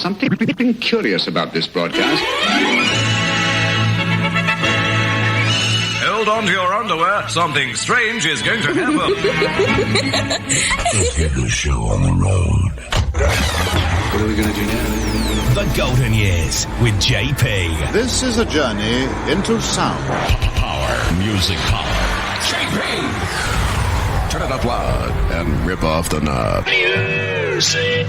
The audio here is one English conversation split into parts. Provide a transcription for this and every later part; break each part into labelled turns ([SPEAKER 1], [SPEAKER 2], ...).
[SPEAKER 1] something curious about this broadcast.
[SPEAKER 2] Hold on to your underwear. Something strange is going to happen.
[SPEAKER 3] Let's get the show on the road.
[SPEAKER 1] What are we going to do now?
[SPEAKER 4] The Golden Years with JP.
[SPEAKER 5] This is a journey into sound.
[SPEAKER 3] Power. Music power.
[SPEAKER 1] JP! Turn it up loud and rip off the knob.
[SPEAKER 3] Music.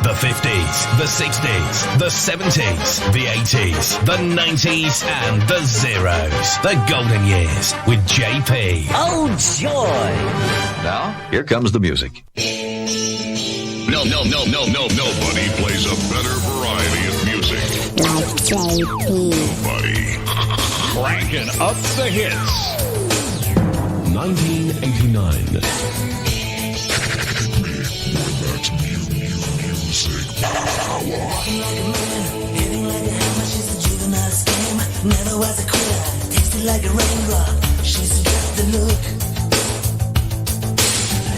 [SPEAKER 4] The 50s, the 60s, the 70s, the 80s, the 90s, and the zeros. The Golden Years with JP.
[SPEAKER 6] Oh, joy!
[SPEAKER 1] Now, here comes the music.
[SPEAKER 3] Nobody plays a better variety of music.
[SPEAKER 6] Like JP.
[SPEAKER 3] Nobody.
[SPEAKER 7] Cranking up the hits. 1989.
[SPEAKER 8] Hitting like a hammer, she's a juvenile scam. Never was a quitter, tasted like a raindrop. She's got the look.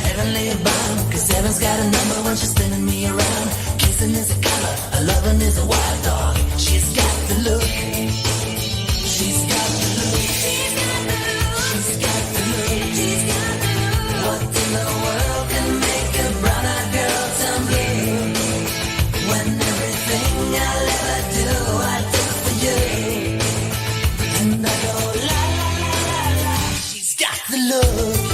[SPEAKER 8] Heavenly bound, cause heaven's got a number when she's spinning me around. Kissing is a color, a loving is a wild dog. She's got the look. She's got the look. She's got the look. She's got the look. She's got the look. What in the world can make a brown-eyed girl turn blue? When everything I'll ever do, I do for you. And I go la la la la la. She's got the look.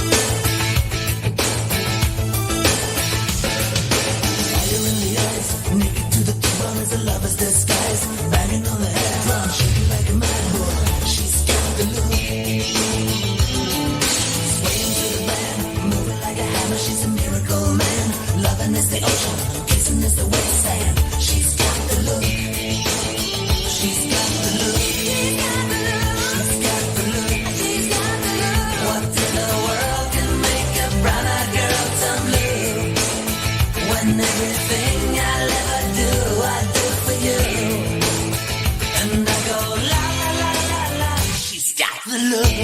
[SPEAKER 8] Fire in the eyes, naked to the bone as a lover's disguise. Banging on the head drum, shaking like a mad bull. She's got the look. Swaying to the band, moving like a hammer. She's a miracle man. Loving is the ocean, kissing is the wet sand. She's got the look. She's got the look. She's got the look. She's got the look. She's got the look. What in the world can make a brown-eyed girl turn blue? When everything I'll ever do, I do for you. And I go la la la la la. She's got the look.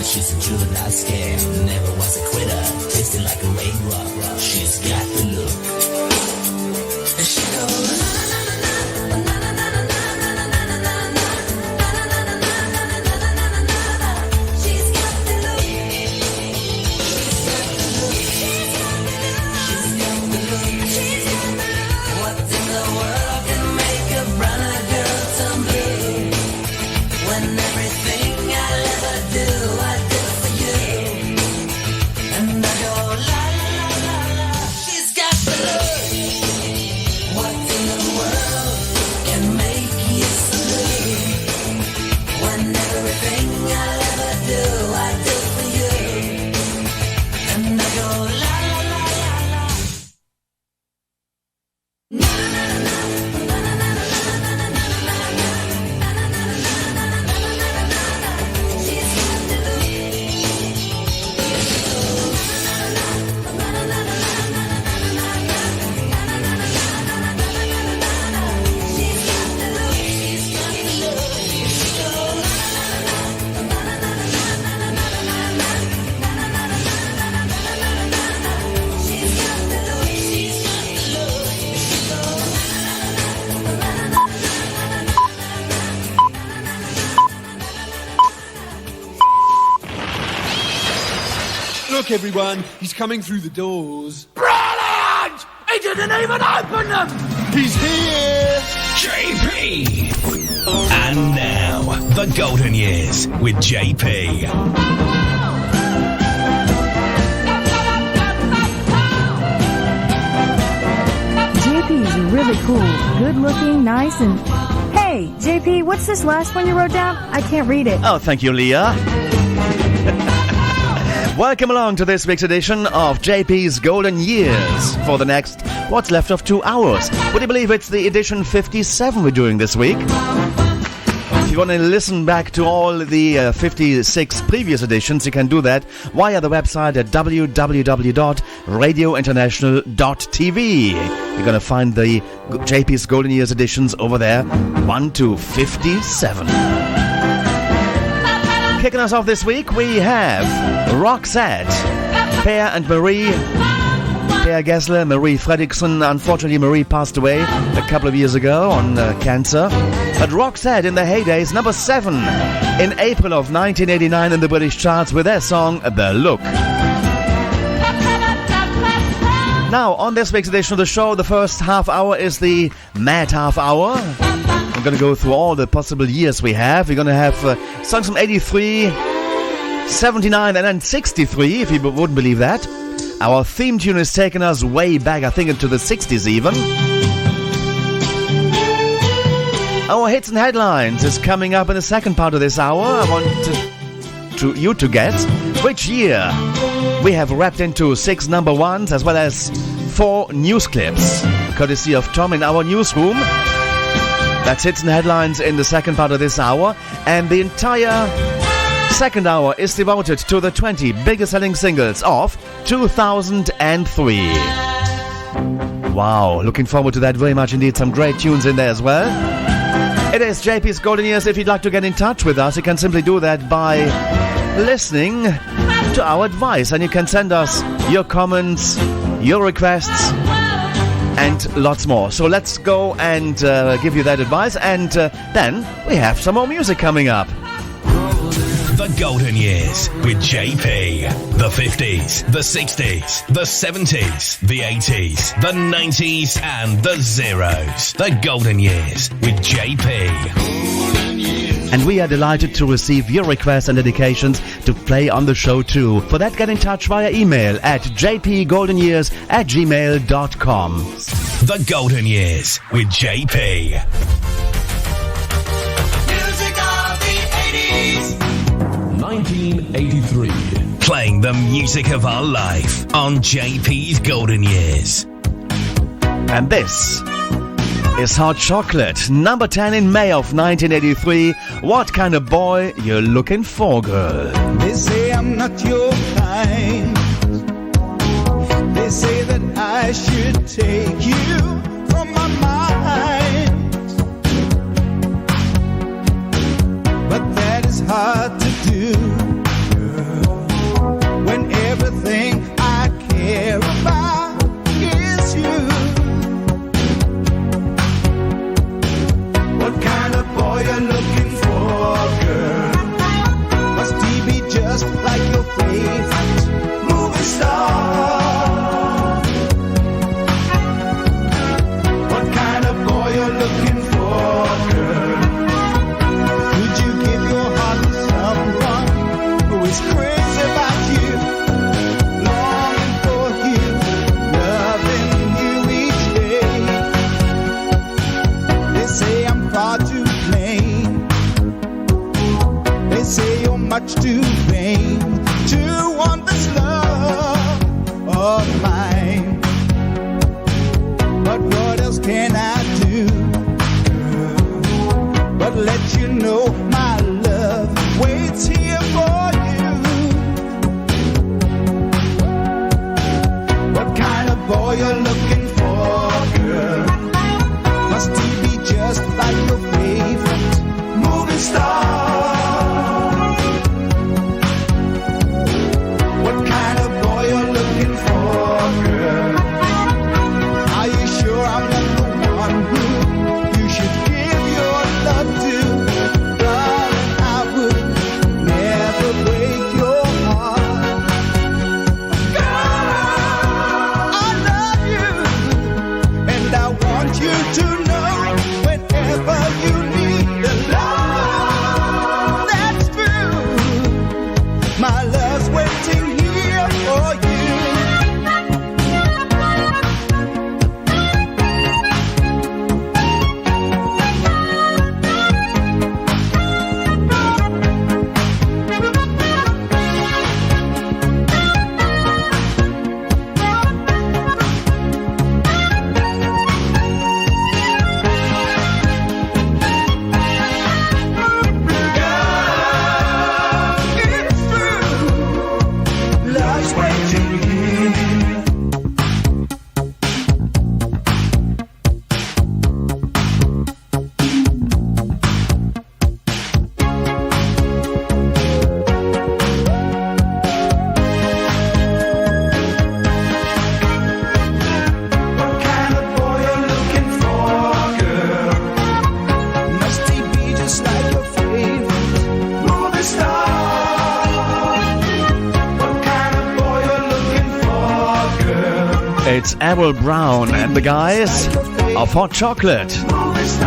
[SPEAKER 8] She's a juvenile scam, never was a quitter, tasted like a raindrop. She's got the look. And she goes na na na na na na na na na na na. She's got the look. She's got the look. She's got the look. What in the world can make a brown-eyed girl turn blue? When everything I'll ever do, I do for you. And I go la la la la la. She's got the look. What in the world can make you so blue? When everything I'll ever do, I do for you. And I go la la la la la. Na na na na na na na na na na na na. She's got the look.
[SPEAKER 9] Look, everyone, he's coming through the doors.
[SPEAKER 7] Brilliant! He didn't even open them!
[SPEAKER 9] He's here!
[SPEAKER 4] JP! And now, The Golden Years with JP.
[SPEAKER 6] JP
[SPEAKER 10] JP's really cool, good looking, nice, and... Hey, JP, what's this last one you wrote down? I can't read it.
[SPEAKER 11] Oh, thank you, Leah. Welcome along to this week's edition of JP's Golden Years for the next, what's left of 2 hours. Would you believe it's the edition 57 we're doing this week? If you want to listen back to all the 56 previous editions, you can do that via the website at www.radiointernational.tv. You're going to find the JP's Golden Years editions over there, 1 to 57. Kicking us off this week, we have Roxette, Per and Marie. Per Gessler, Marie Fredriksson. Unfortunately, Marie passed away a couple of years ago on cancer. But Roxette, in the heydays, number 7 in April of 1989 in the British charts with their song The Look. Now, on this week's edition of the show, the first half hour is the Mad Half Hour. We're going to go through all the possible years we have. We're going to have songs from 83, 79 and then 63, if you wouldn't believe that. Our theme tune is taking us way back, I think into the 60s even. Our hits and headlines is coming up in the second part of this hour. I want you to guess which year we have wrapped into 6 number ones as well as 4 news clips, courtesy of Tom in our newsroom. That's hits and headlines in the second part of this hour, and the entire second hour is devoted to the 20 biggest selling singles of 2003. Wow, looking forward to that very much indeed. Some great tunes in there as well. It is JP's Golden Years. If you'd like to get in touch with us, you can simply do that by listening to our advice, and you can send us your comments, your requests, and lots more. So let's go and give you that advice, and then we have some more music coming up.
[SPEAKER 4] The Golden Years with JP. The 50s, the 60s, the 70s, the 80s, the 90s, and the zeros. The Golden Years with JP.
[SPEAKER 11] And we are delighted to receive your requests and dedications to play on the show too. For that, get in touch via email at jpgoldenyears@gmail.com.
[SPEAKER 4] The Golden Years with JP.
[SPEAKER 8] Music of the 80s.
[SPEAKER 7] 1983.
[SPEAKER 4] Playing the music of our life on JP's Golden Years.
[SPEAKER 11] And this is Hot Chocolate, number 10 in May of 1983. What kind of boy you're looking for, girl?
[SPEAKER 12] They say I'm not your kind. They say that I should take you from my mind. But that is hard to do when everything I care about is you. What kind of boy you're looking for, girl? Must he be just like your favorite movie star? What kind of boy you're looking for, girl? Could you give your heart to someone who is crazy about you, longing for you, loving you each day? They say I'm far too plain. They say you're much too vain to want this love of mine. But what else can I do but let you know my love waits here for you? What kind of boy you're looking for, girl? Must he be just like your favorite movie star? What kind of boy you're looking for, girl? Are you sure I'm not the one who you should give your love to?
[SPEAKER 11] It's Errol Brown and the guys of Hot Chocolate.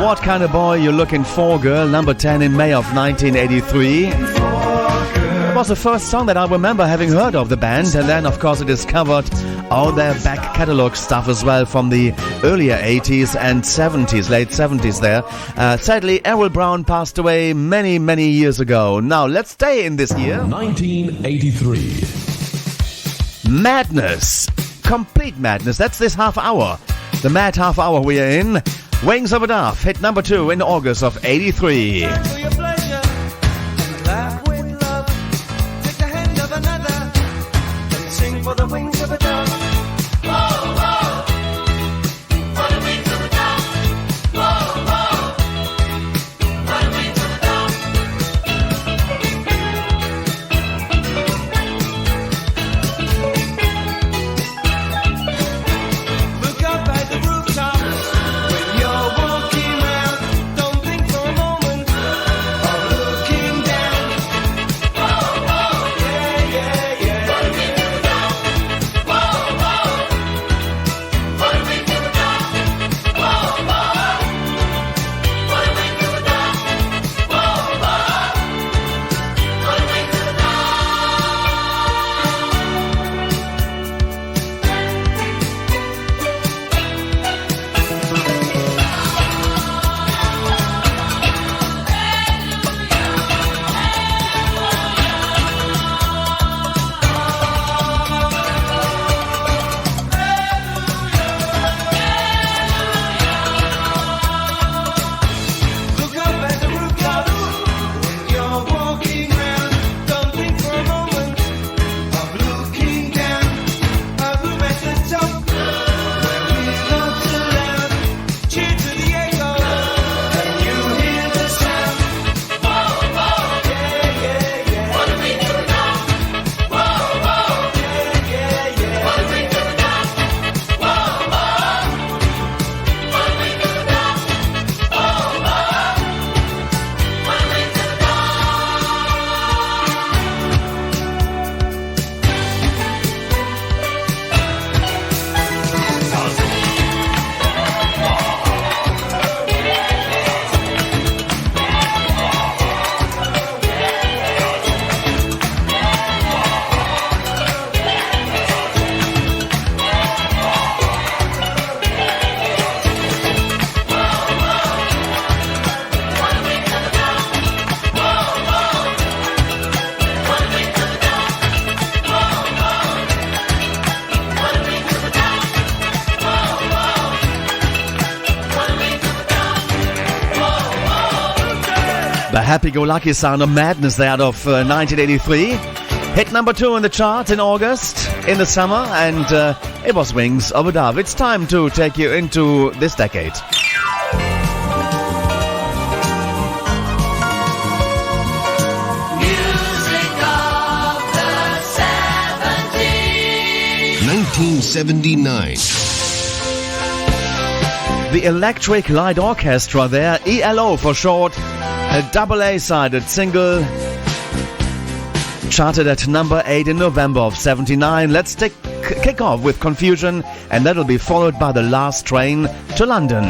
[SPEAKER 11] What kind of boy you looking for, girl? Number 10 in May of 1983. It was the first song that I remember having heard of the band, and then of course I discovered all their back catalogue stuff as well from the earlier 80s and 70s, late 70s there. Sadly, Errol Brown passed away many, many years ago. Now let's stay in this year.
[SPEAKER 7] 1983.
[SPEAKER 11] Madness. Complete madness. That's this half hour. The mad half hour we are in. Wings of a Dove, hit number 2 in August of 83.
[SPEAKER 8] For the wings of a dove. Whoa, whoa. For the wings of a dove. Whoa, whoa. For the wings of a dove. Look up at the rooftop when you're walking round. Don't think for a moment of looking down. Whoa, whoa. Yeah, yeah, yeah. For the wings of a dove.
[SPEAKER 11] The happy-go-lucky sound of Madness there out of 1983. Hit number 2 in the charts in August, in the summer, and it was Wings of a Dove. It's time to take you into this decade.
[SPEAKER 8] Music of the 70s.
[SPEAKER 3] 1979.
[SPEAKER 11] The Electric Light Orchestra there, ELO for short, a double A-sided single, charted at number 8 in November of 79. Let's kick off with Confusion, and that'll be followed by The Last Train to London.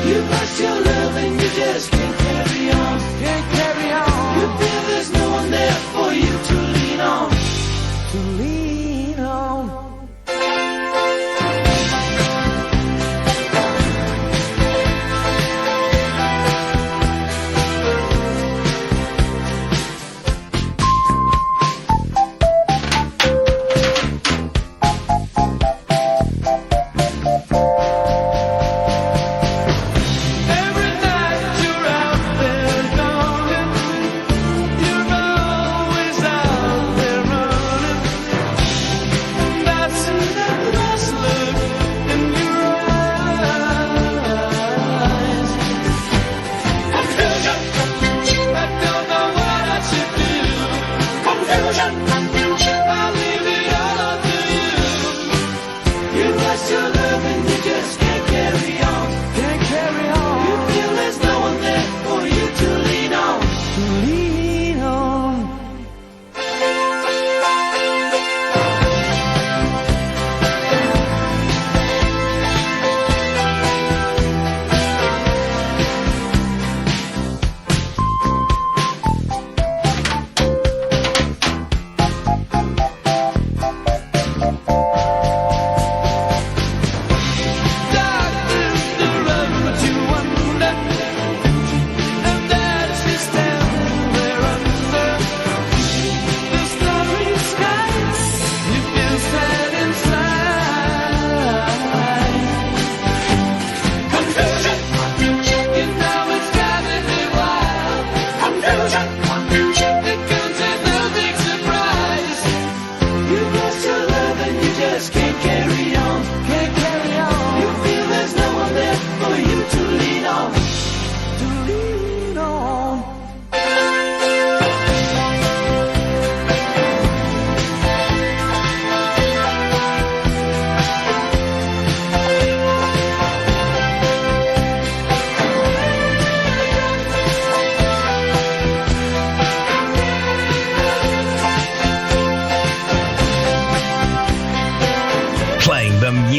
[SPEAKER 8] You lost your love and you just can't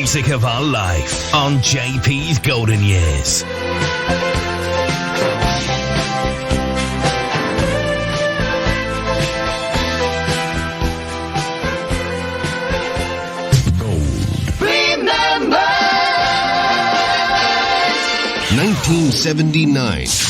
[SPEAKER 4] music of our life on JP's Golden Years.
[SPEAKER 8] Remember
[SPEAKER 3] 1979.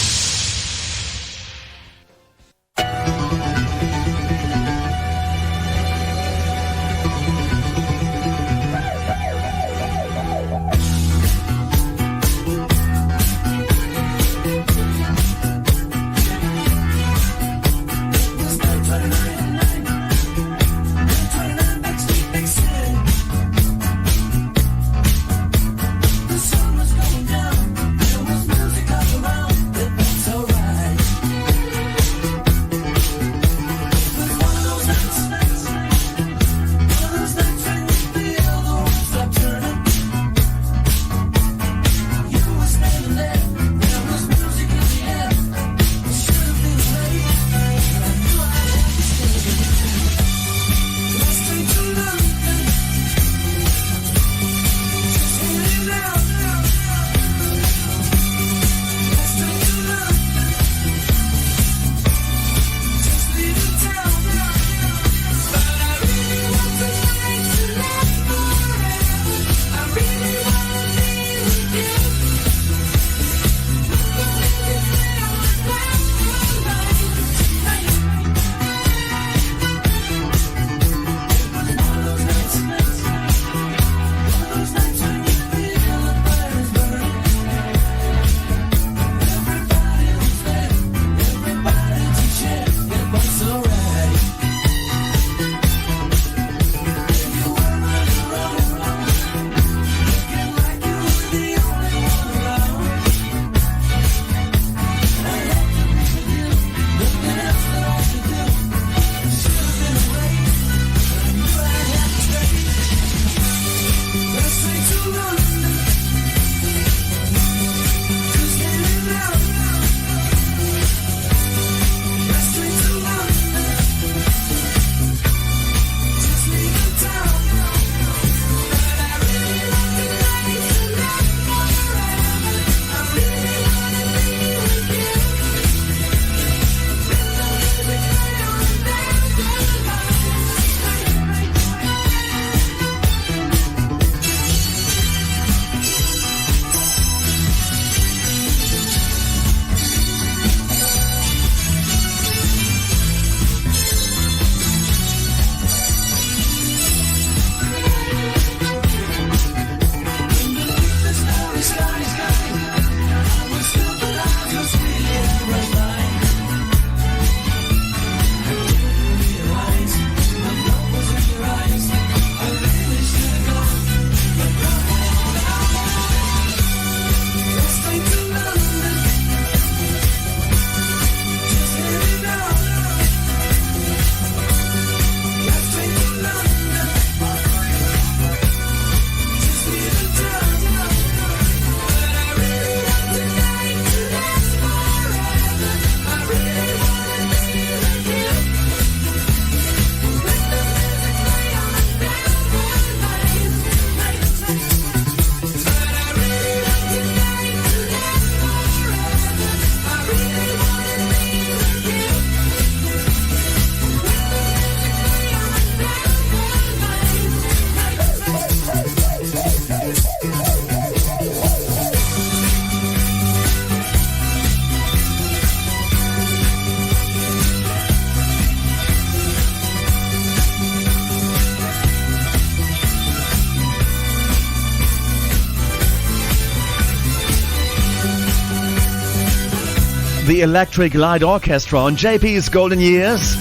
[SPEAKER 11] The Electric Light Orchestra on JP's Golden Years.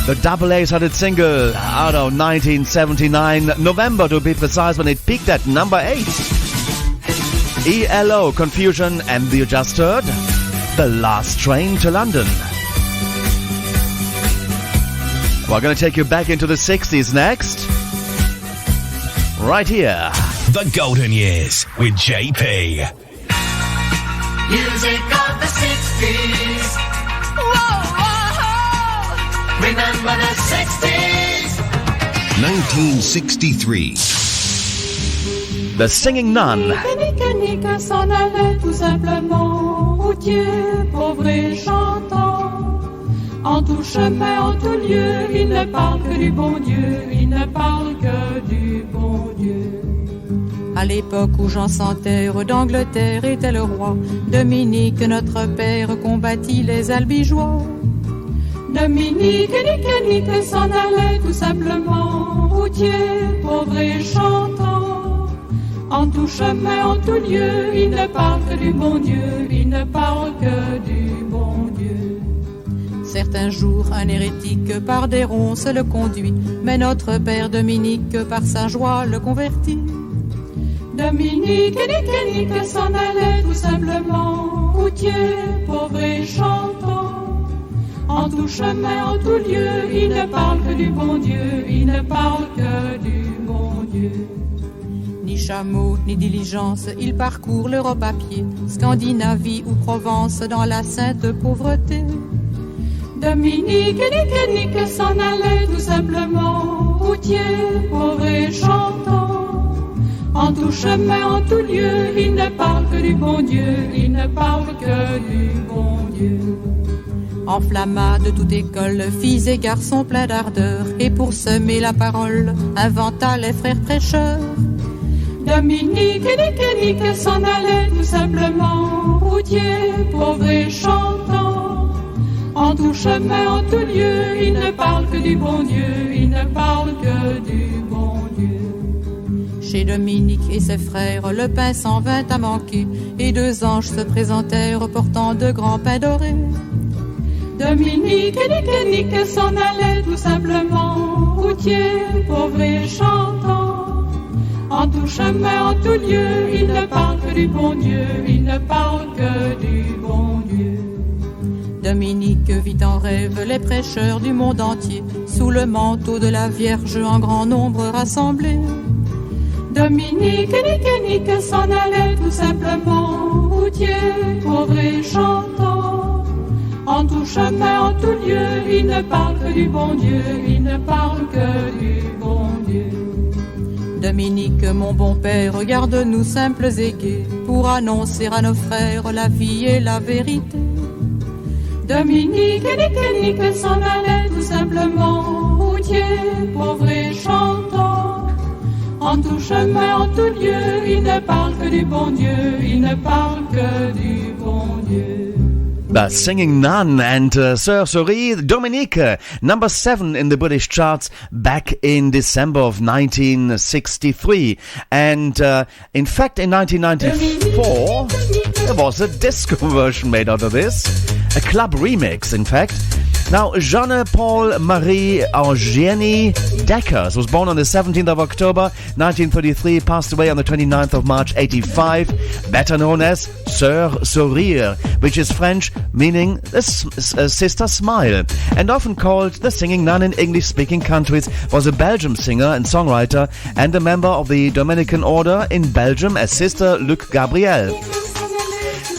[SPEAKER 11] The double A-sided single out of 1979, November to be precise, when it peaked at number 8. ELO, Confusion, and you just heard The Last Train to London. We're going to take you back into the 60s next. Right here.
[SPEAKER 4] The Golden Years with JP.
[SPEAKER 8] Music of the 60s. Whoa, whoa. Remember the 60s.
[SPEAKER 3] 1963.
[SPEAKER 11] The Singing Nun.
[SPEAKER 8] Nique s'en allait tout simplement, routier, pauvre et chantant. En tout chemin, en tout lieu, il ne parle que du bon Dieu, il ne parle que du bon Dieu. À l'époque où Jean sans terre d'Angleterre était le roi, Dominique, notre père, combattit les albigeois. Dominique, nique, s'en allait tout simplement, routier, pauvre et chantant. En tout chemin, en tout lieu, il ne parle que du bon Dieu, il ne parle que du bon Dieu. Certains jours, un hérétique par des ronces le conduit, mais notre père Dominique par sa joie le convertit. Dominique, nique, s'en allait tout simplement, routier, pauvre et chantant. En tout chemin, en tout lieu, il ne parle que du bon Dieu, il ne parle que du bon Dieu. Ni chameau, ni diligence, il parcourt l'Europe à pied, Scandinavie ou Provence dans la sainte pauvreté. Dominique, nique, s'en allait tout simplement, routier, pauvre et chantant. En tout chemin, en tout lieu, il ne parle que du bon Dieu, il ne parle que du bon Dieu. Enflamma de toute école, filles et garçons pleins d'ardeur, et pour semer la parole, inventa les frères prêcheurs. Dominique, nique, s'en allait tout simplement, routier, pauvre et chantant. En tout chemin, en tout lieu, il ne parle que du bon Dieu, il ne parle que du bon Dieu. Chez Dominique et ses frères, le pain s'en vint à manquer, et 2 anges se présentèrent portant de grands pains dorés. Dominique, nique, s'en allait tout simplement, routier, pauvre et chantant. En tout chemin, en tout lieu, il ne parle que du bon Dieu, il ne parle que du bon Dieu. Dominique vit en rêve les prêcheurs du monde entier, sous le manteau de la Vierge en grand nombre rassemblés. Dominique, nique, s'en allait tout simplement, routier, pauvre et chantant. En tout chemin, en tout lieu, il ne parle que du bon Dieu, il ne parle que du bon Dieu. Dominique, mon bon père, regarde-nous simples et gais, pour annoncer à nos frères la vie et la vérité. Dominique, nique, s'en allait tout simplement, routier, pauvre et chantant. En tout chemin, en tout lieu, il ne parle que du bon Dieu, il ne parle que du bon Dieu.
[SPEAKER 11] The Singing Nun and Sorcery, Dominique, number 7 in the British charts back in December of 1963. And in fact, in 1994, there was a disco version made out of this, a club remix, in fact. Now, Jeanne-Paul Marie Eugénie Deckers was born on the 17th of October 1933, passed away on the 29th of March 85, better known as Sœur Sourire, which is French meaning Sister Smile, and often called the Singing Nun in English-speaking countries, was a Belgian singer and songwriter and a member of the Dominican Order in Belgium as Sister Luc Gabriel.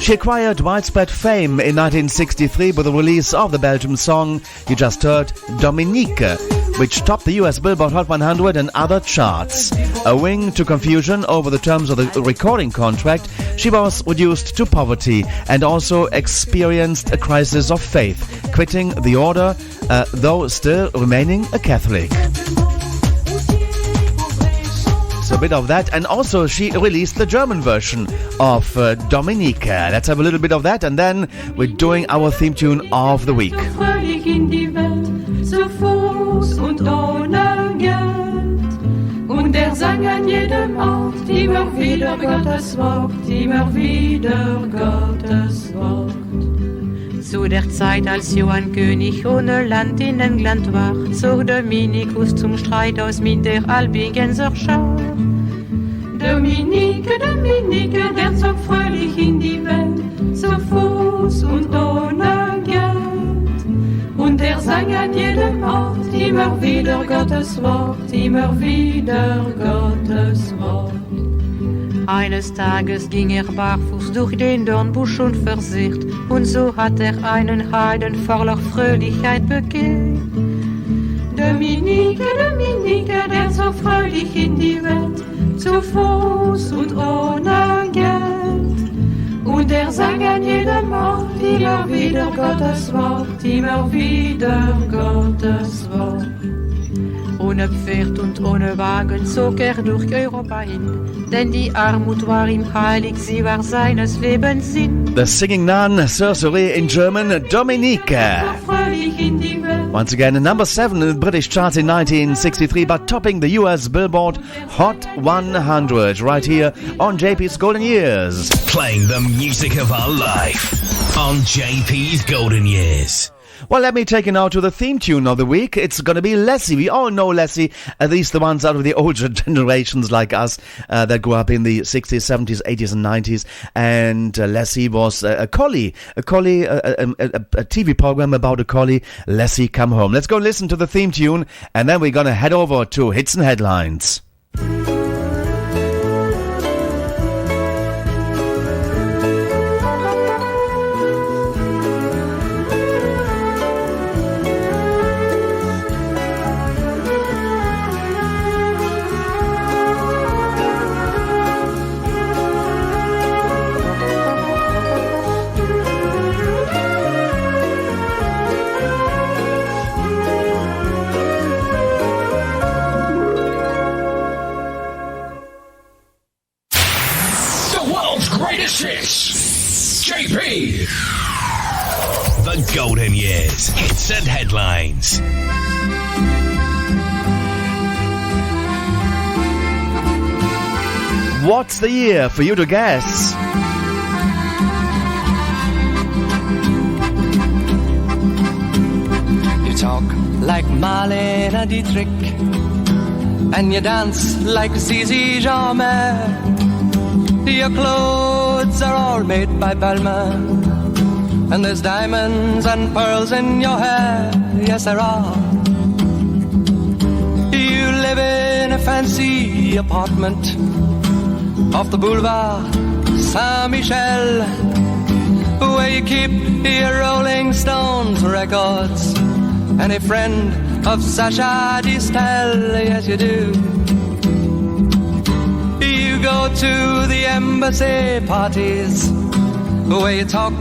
[SPEAKER 11] She acquired widespread fame in 1963 with the release of the Belgian song you just heard, Dominique, which topped the US Billboard Hot 100 and other charts. Owing to confusion over the terms of the recording contract, she was reduced to poverty and also experienced a crisis of faith, quitting the order, though still remaining a Catholic. A bit of that, and also she released the German version of Dominique. Let's have a little bit of that, and then we're doing our theme tune of the week.
[SPEAKER 8] Fröhlich in die Welt, so Fuß und ohne Geld. Und er sang an jedem Ort immer wieder Gottes Wort, immer wieder Gottes Wort. Zu der Zeit, als Johann König ohne Land in England war, zog Dominikus zum Streit aus mit der Albigenser Schar. Dominique, der zog fröhlich in die Welt, zu Fuß und ohne Geld. Und er sang an jedem Ort immer wieder Gottes Wort, immer wieder Gottes Wort. Eines Tages ging er barfuß durch den Dornbusch und versicht, und so hat er einen Heiden voller Fröhlichkeit begehrt. Dominique, der zog fröhlich in die Welt,
[SPEAKER 13] zu Fuß und ohne Geld. Und sangen jedemmal immer wieder Gottes Wort, immer wieder Gottes Wort. Ohne Pferd und ohne Wagen zog durch Europa hin, denn die Armut war ihm heilig, sie war seines Lebens Sinn.
[SPEAKER 11] The singing nun, Sorcery in German, Dominique. Once again, number 7 in the British charts in 1963, but topping the US Billboard Hot 100 right here on JP's Golden Years.
[SPEAKER 4] Playing the music of our life on JP's Golden Years.
[SPEAKER 11] Well, let me take you now to the theme tune of the week. It's going to be Lassie. We all know Lassie, at least the ones out of the older generations like us that grew up in the 60s, 70s, 80s and 90s. And Lassie was a collie, a TV program about a collie, Lassie Come Home. Let's go listen to the theme tune, and then we're going to head over to Hits and Headlines.
[SPEAKER 4] JP. The Golden Years. Hits and Headlines.
[SPEAKER 11] What's the year for you to guess?
[SPEAKER 14] You talk like Marlene Dietrich, and you dance like Zizi Jeanmaire. Your clothes are all made by Balmain, and there's diamonds and pearls in your hair. Yes, there are. You live in a fancy apartment off the boulevard Saint-Michel, where you keep your Rolling Stones records and a friend of Sacha Distel. Yes, you do. You go to the embassy parties where you talk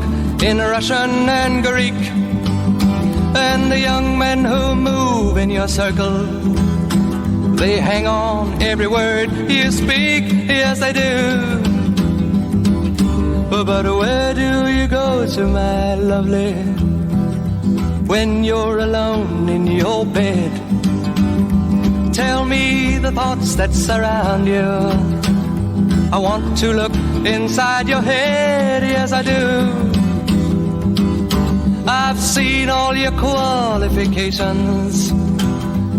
[SPEAKER 14] in Russian and Greek, and the young men who move in your circle, they hang on every word you speak. Yes, they do. But where do you go to, my lovely, when you're alone in your bed? Tell me the thoughts that surround you. I want to look inside your head. Yes, I do. I've seen all your qualifications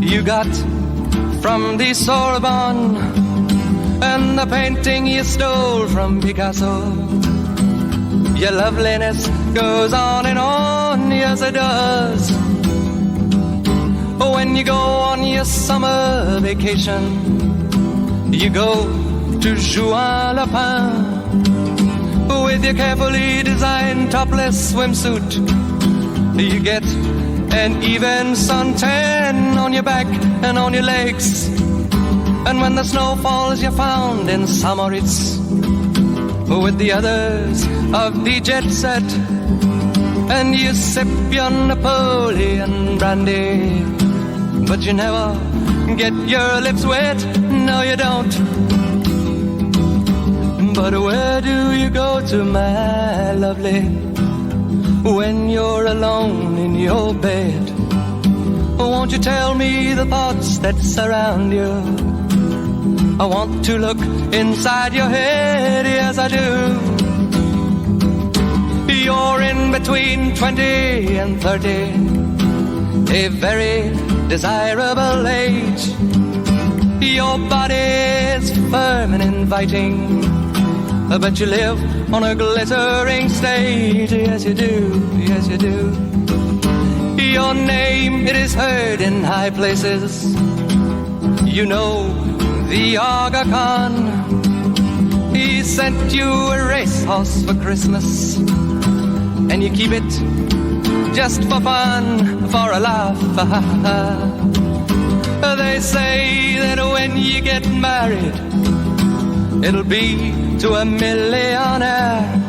[SPEAKER 14] you got from the Sorbonne, and the painting you stole from Picasso. Your loveliness goes on and on. Yes, it does. When you go on your summer vacation, you go to Juan Lapin with your carefully designed topless swimsuit. You get an even suntan on your back and on your legs, and when the snow falls you're found in Samoritz with the others of the jet set, and you sip your Napoleon brandy, but you never get your lips wet. No, you don't. But where do you go to, my lovely, when you're alone in your bed? Won't you tell me the thoughts that surround you? I want to look inside your head. Yes, I do. You're in between 20 and 30, a very desirable age. Your body's firm and inviting, but you live on a glittering stage. Yes, you do. Yes, you do. Your name, it is heard in high places. You know the Aga Khan. He sent you a racehorse for Christmas, and you keep it just for fun, for a laugh. They say that when you get married, it'll be to a millionaire.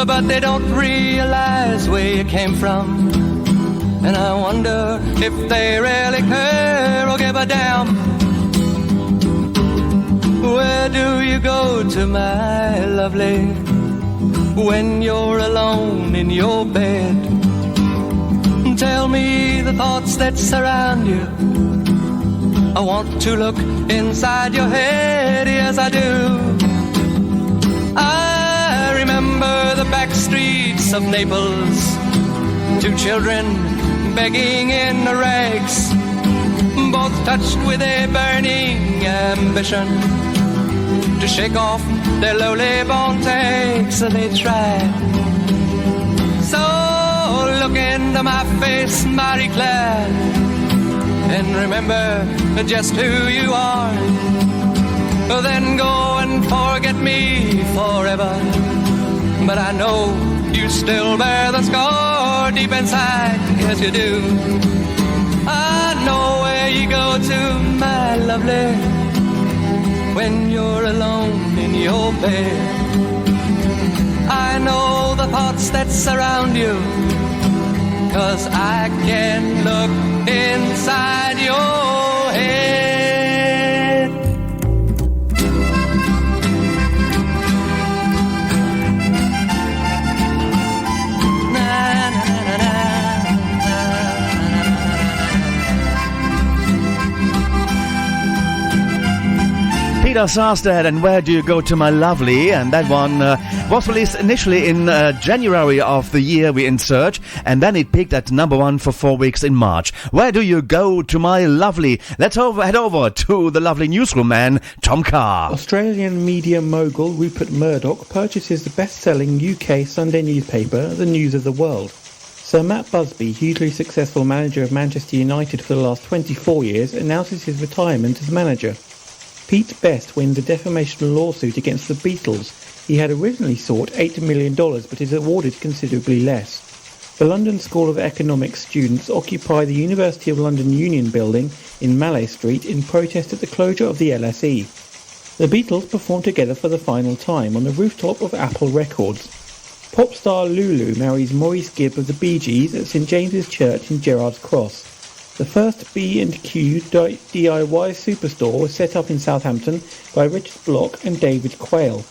[SPEAKER 14] But they don't realize where you came from, and I wonder if they really care or give a damn. Where do you go to, my lovely, when you're alone in your bed? Tell me the thoughts that surround you. I want to look inside your head, yes I do. I remember the back streets of Naples, two children begging in the rags, both touched with a burning ambition to shake off their lowly bone takes. So they tried. So look into my face, Marie Claire, and remember just who you are. Then go and forget me forever. But I know you still bear the scar deep inside, yes you do. I know where you go to, my lovely, when you're alone in your bed. I know the thoughts that surround you, 'cause I can look inside your head.
[SPEAKER 11] Peter Sarstedt and Where Do You Go To My Lovely, and that one was released initially in January of the year we in search, and then it peaked at number 1 for 4 weeks in March. Where Do You Go To My Lovely? Let's head over to the lovely newsroom man, Tom Carr.
[SPEAKER 15] Australian media mogul Rupert Murdoch purchases the best-selling UK Sunday newspaper, The News of the World. Sir Matt Busby, hugely successful manager of Manchester United for the last 24 years, announces his retirement as manager. Pete Best wins a defamation lawsuit against the Beatles. He had originally sought $8 million, but is awarded considerably less. The London School of Economics students occupy the University of London Union building in Mallet Street in protest at the closure of the LSE. The Beatles perform together for the final time on the rooftop of Apple Records. Pop star Lulu marries Maurice Gibb of the Bee Gees at St James's Church in Gerrards Cross. The first B&Q DIY superstore was set up in Southampton by Richard Block and David Quayle.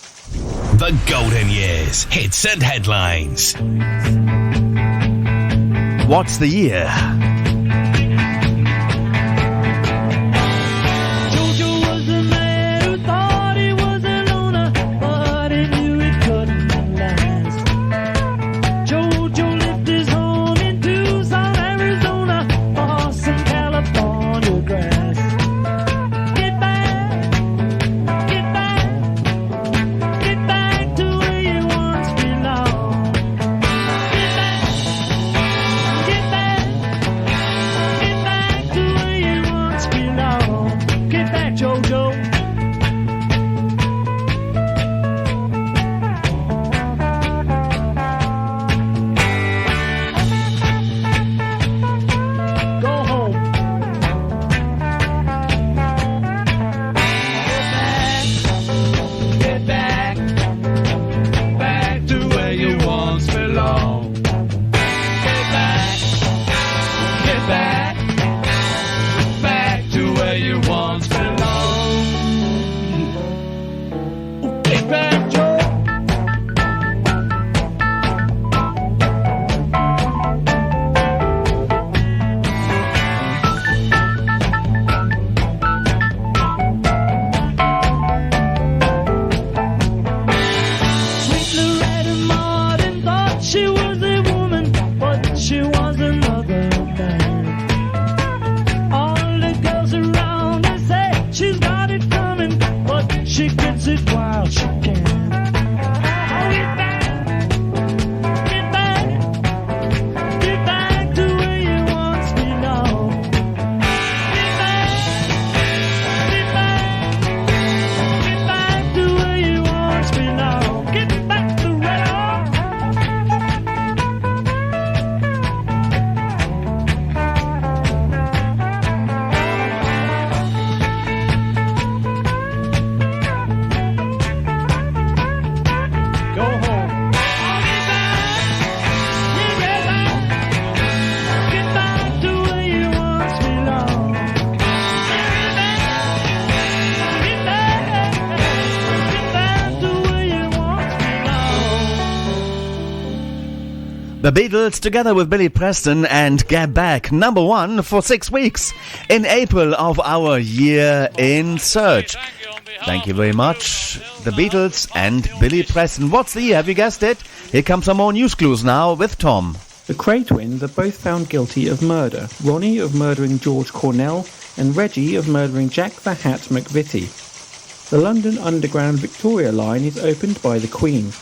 [SPEAKER 4] The Golden Years, hits and headlines.
[SPEAKER 11] What's the year? The Beatles together with Billy Preston and Get Back, number 1 for 6 weeks in April of our year in search. Thank you very much. The Beatles and Billy Preston. What's the year? Have you guessed it? Here comes some more news clues now with Tom.
[SPEAKER 15] The Cray twins are both found guilty of murder. Ronnie of murdering George Cornell and Reggie of murdering Jack the Hat McVitie. The London Underground Victoria line is opened by the Queen.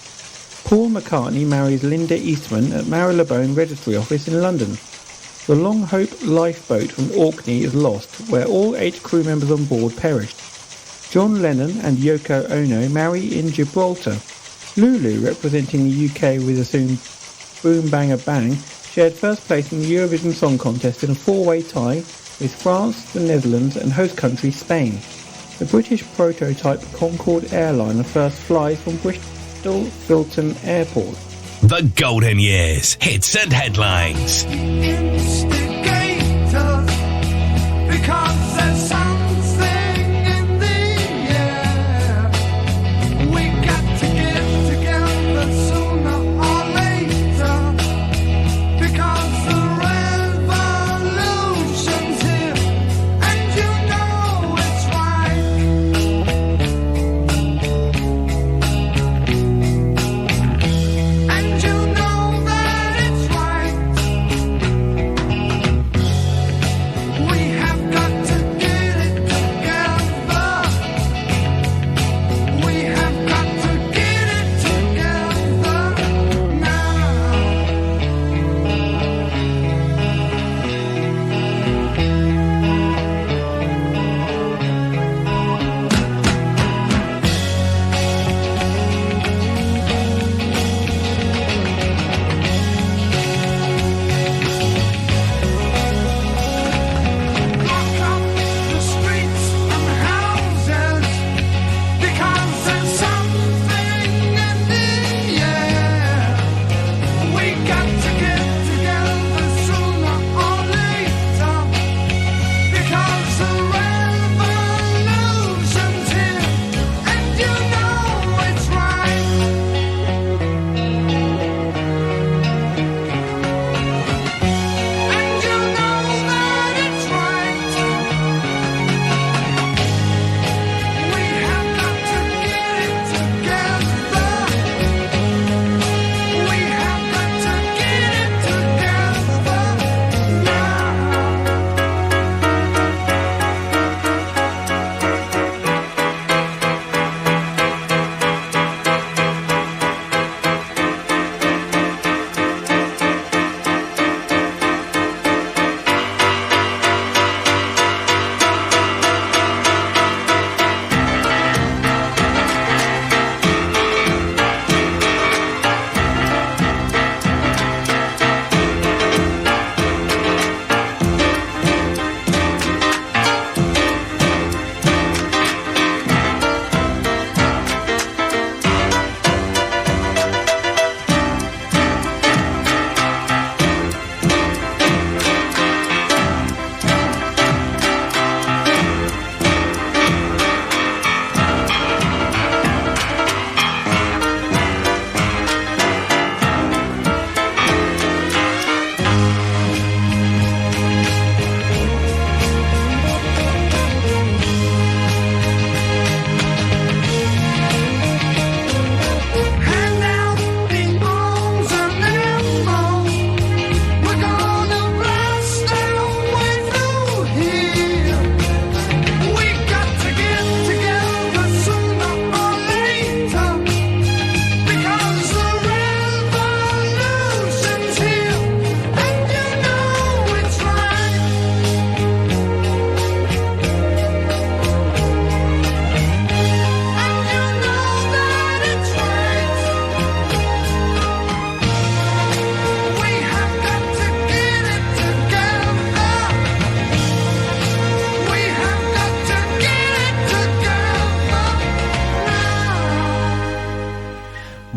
[SPEAKER 15] Paul McCartney marries Linda Eastman at Marylebone Registry Office in London. The Long Hope lifeboat from Orkney is lost, where all 8 crew members on board perished. John Lennon and Yoko Ono marry in Gibraltar. Lulu, representing the UK with the song Boom Bang a Bang, shared first place in the Eurovision Song Contest in a 4-way tie with France, the Netherlands and host country Spain. The British prototype Concorde airliner first flies from Bristol Filton Airport.
[SPEAKER 4] The Golden Years, hits and headlines.
[SPEAKER 8] Because there's something in the air. We got to get together sooner or later. Because the revolution's here, and you know it's right. And you know that it's right. We have got to get it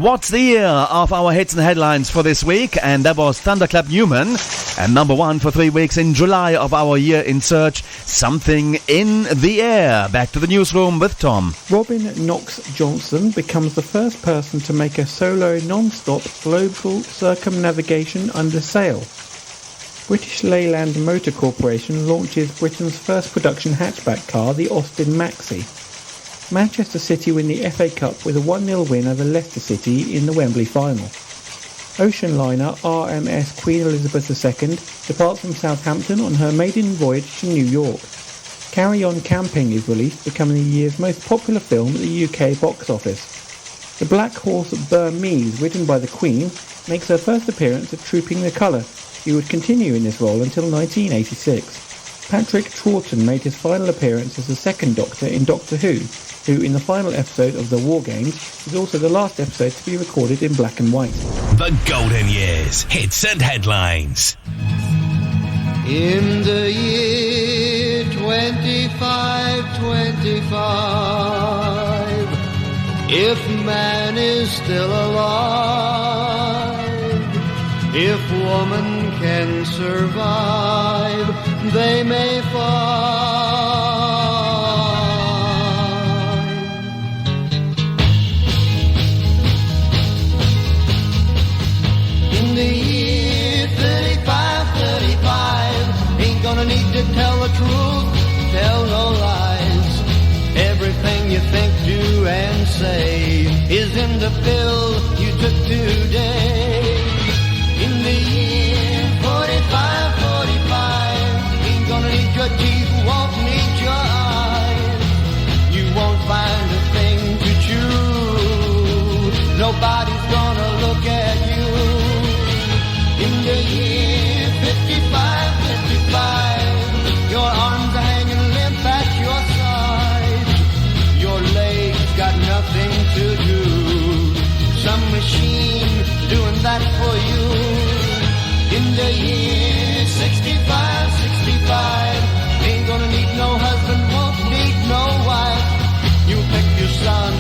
[SPEAKER 11] What's the year of our hits and headlines for this week? And that was Thunderclap Newman. And number 1 for 3 weeks in July of our year in search, Something in the Air. Back to the newsroom with Tom.
[SPEAKER 15] Robin Knox Johnson becomes the first person to make a solo non-stop global circumnavigation under sail. British Leyland Motor Corporation launches Britain's first production hatchback car, the Austin Maxi. Manchester City win the FA Cup with a 1-0 win over Leicester City in the Wembley final. Ocean liner RMS Queen Elizabeth II departs from Southampton on her maiden voyage to New York. Carry On Camping is released, becoming the year's most popular film at the UK box office. The Black Horse Burmese, written by the Queen, makes her first appearance at Trooping the Colour. She would continue in this role until 1986. Patrick Troughton made his final appearance as the second Doctor in Doctor Who, in the final episode of The War Games, is also the last episode to be recorded in black and white.
[SPEAKER 4] The Golden Years, hits and headlines.
[SPEAKER 12] In the year 2525, if man is still alive, if woman can survive, they may find. In the year 35, ain't gonna need to tell the truth, tell no lies. Everything you think, do and say is in the pill you took today. In the year 45, ain't gonna need your teeth, won't need your eyes. You won't find a thing to chew, nobody's gonna look at you. In the year 55, your arms are hanging limp at your side. Your legs got nothing to do, some machine doing that for you. In the year 65, ain't gonna need no husband, won't need no wife. You pick your son,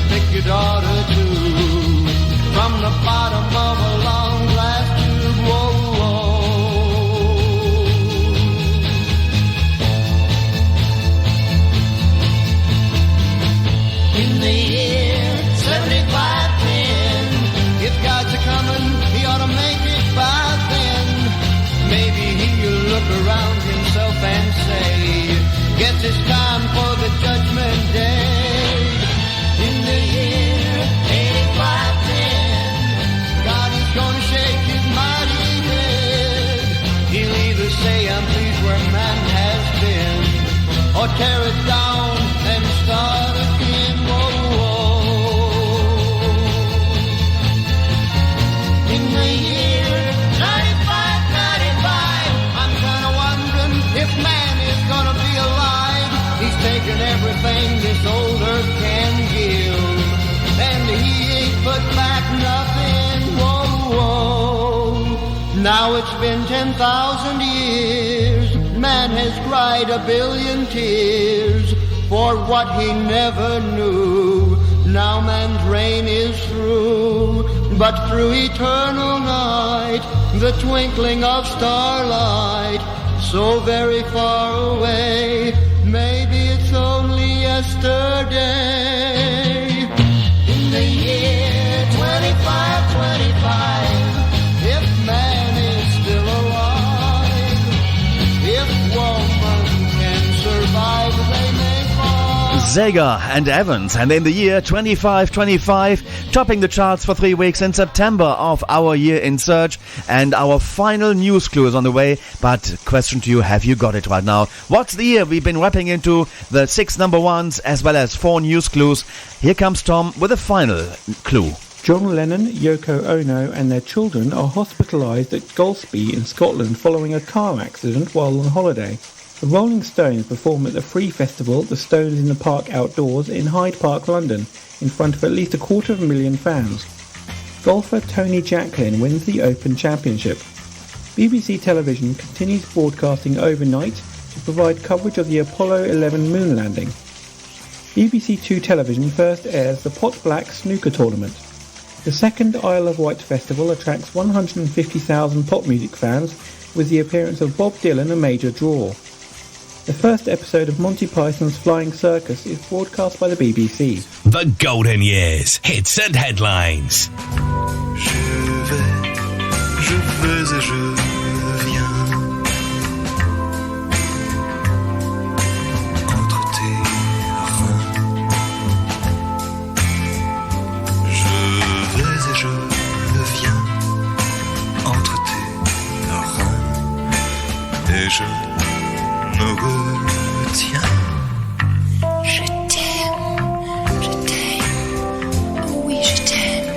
[SPEAKER 12] pick your daughter too, from the bottom of a long glass tube. Whoa, whoa. In the year 7510, if God's a coming, he ought to make it by then. Maybe he'll look around himself and say, guess it's time for the judgment day. In the year 8510, God is gonna shake his mighty head. He'll either say, I'm pleased where man has been, or tear it down and start again. Whoa, whoa. In the year 95, I'm kinda wondering if man is gonna be alive. He's taken everything this old earth can give, and he ain't put back nothing. Whoa, whoa. Now it's been 10,000 years, man has cried a billion tears for what he never knew. Now man's reign is through, but through eternal night, the twinkling of starlight, so very far away, maybe it's only yesterday. In the year 25, if man is still alive, if woman can survive, they may fall.
[SPEAKER 11] Zager and Evans, and in the year 25, topping the charts for 3 weeks in September of our year in search, and our final news clue is on the way. But question to you, have you got it right now? What's the year? We've been wrapping into the 6 number ones as well as 4 news clues. Here comes Tom with the final clue.
[SPEAKER 15] John Lennon, Yoko Ono and their children are hospitalised at Golspie in Scotland following a car accident while on holiday. The Rolling Stones perform at the free festival The Stones in the Park Outdoors in Hyde Park, London, in front of at least 250,000 fans. Golfer Tony Jacklin wins the Open Championship. BBC Television continues broadcasting overnight to provide coverage of the Apollo 11 moon landing. BBC Two Television first airs the Pot Black snooker tournament. The second Isle of Wight Festival attracts 150,000 pop music fans with the appearance of Bob Dylan a major draw. The first episode of Monty Python's Flying Circus is broadcast by the BBC.
[SPEAKER 4] The Golden Years, hits and headlines.
[SPEAKER 16] Je vais et je viens entre tes reins. Je vais et je viens entre tes reins et je me retiens.
[SPEAKER 8] Je t'aime, oui je t'aime.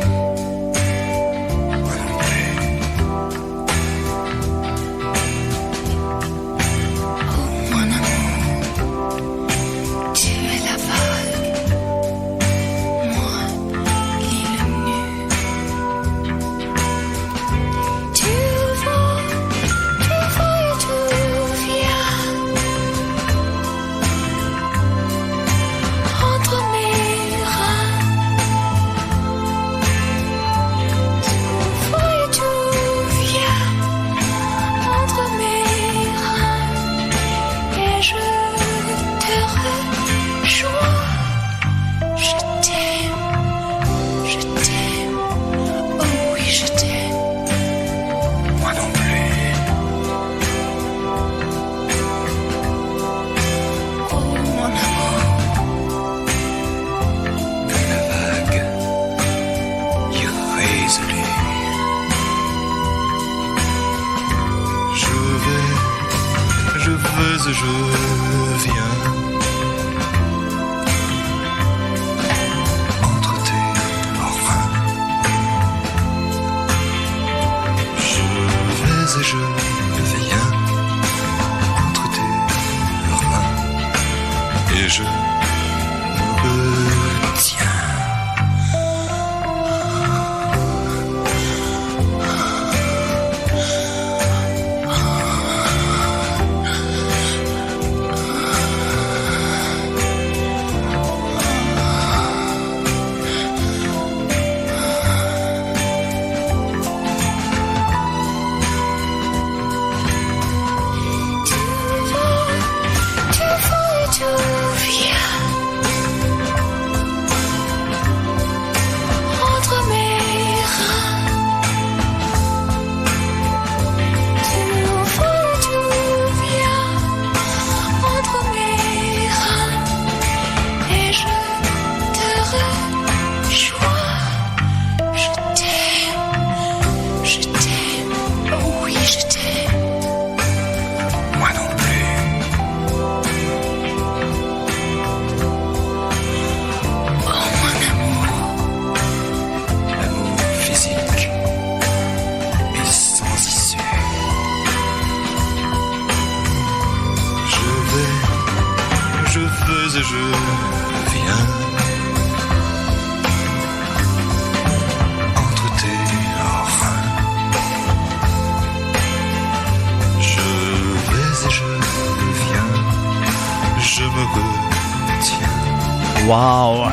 [SPEAKER 11] Wow.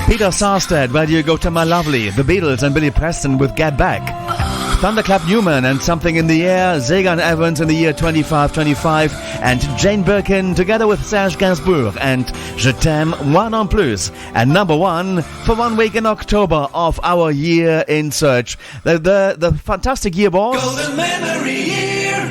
[SPEAKER 11] Peter Sarstedt, Where Do You Go to My Lovely? The Beatles and Billy Preston with Get Back. Thunderclap Newman and Something in the Air. Zegan Evans in the year 2525. And Jane Birkin together with Serge Gainsbourg and Je T'aime, one en plus. And number one for 1 week in October of our year in search. The fantastic year, boss.
[SPEAKER 8] Golden memory year.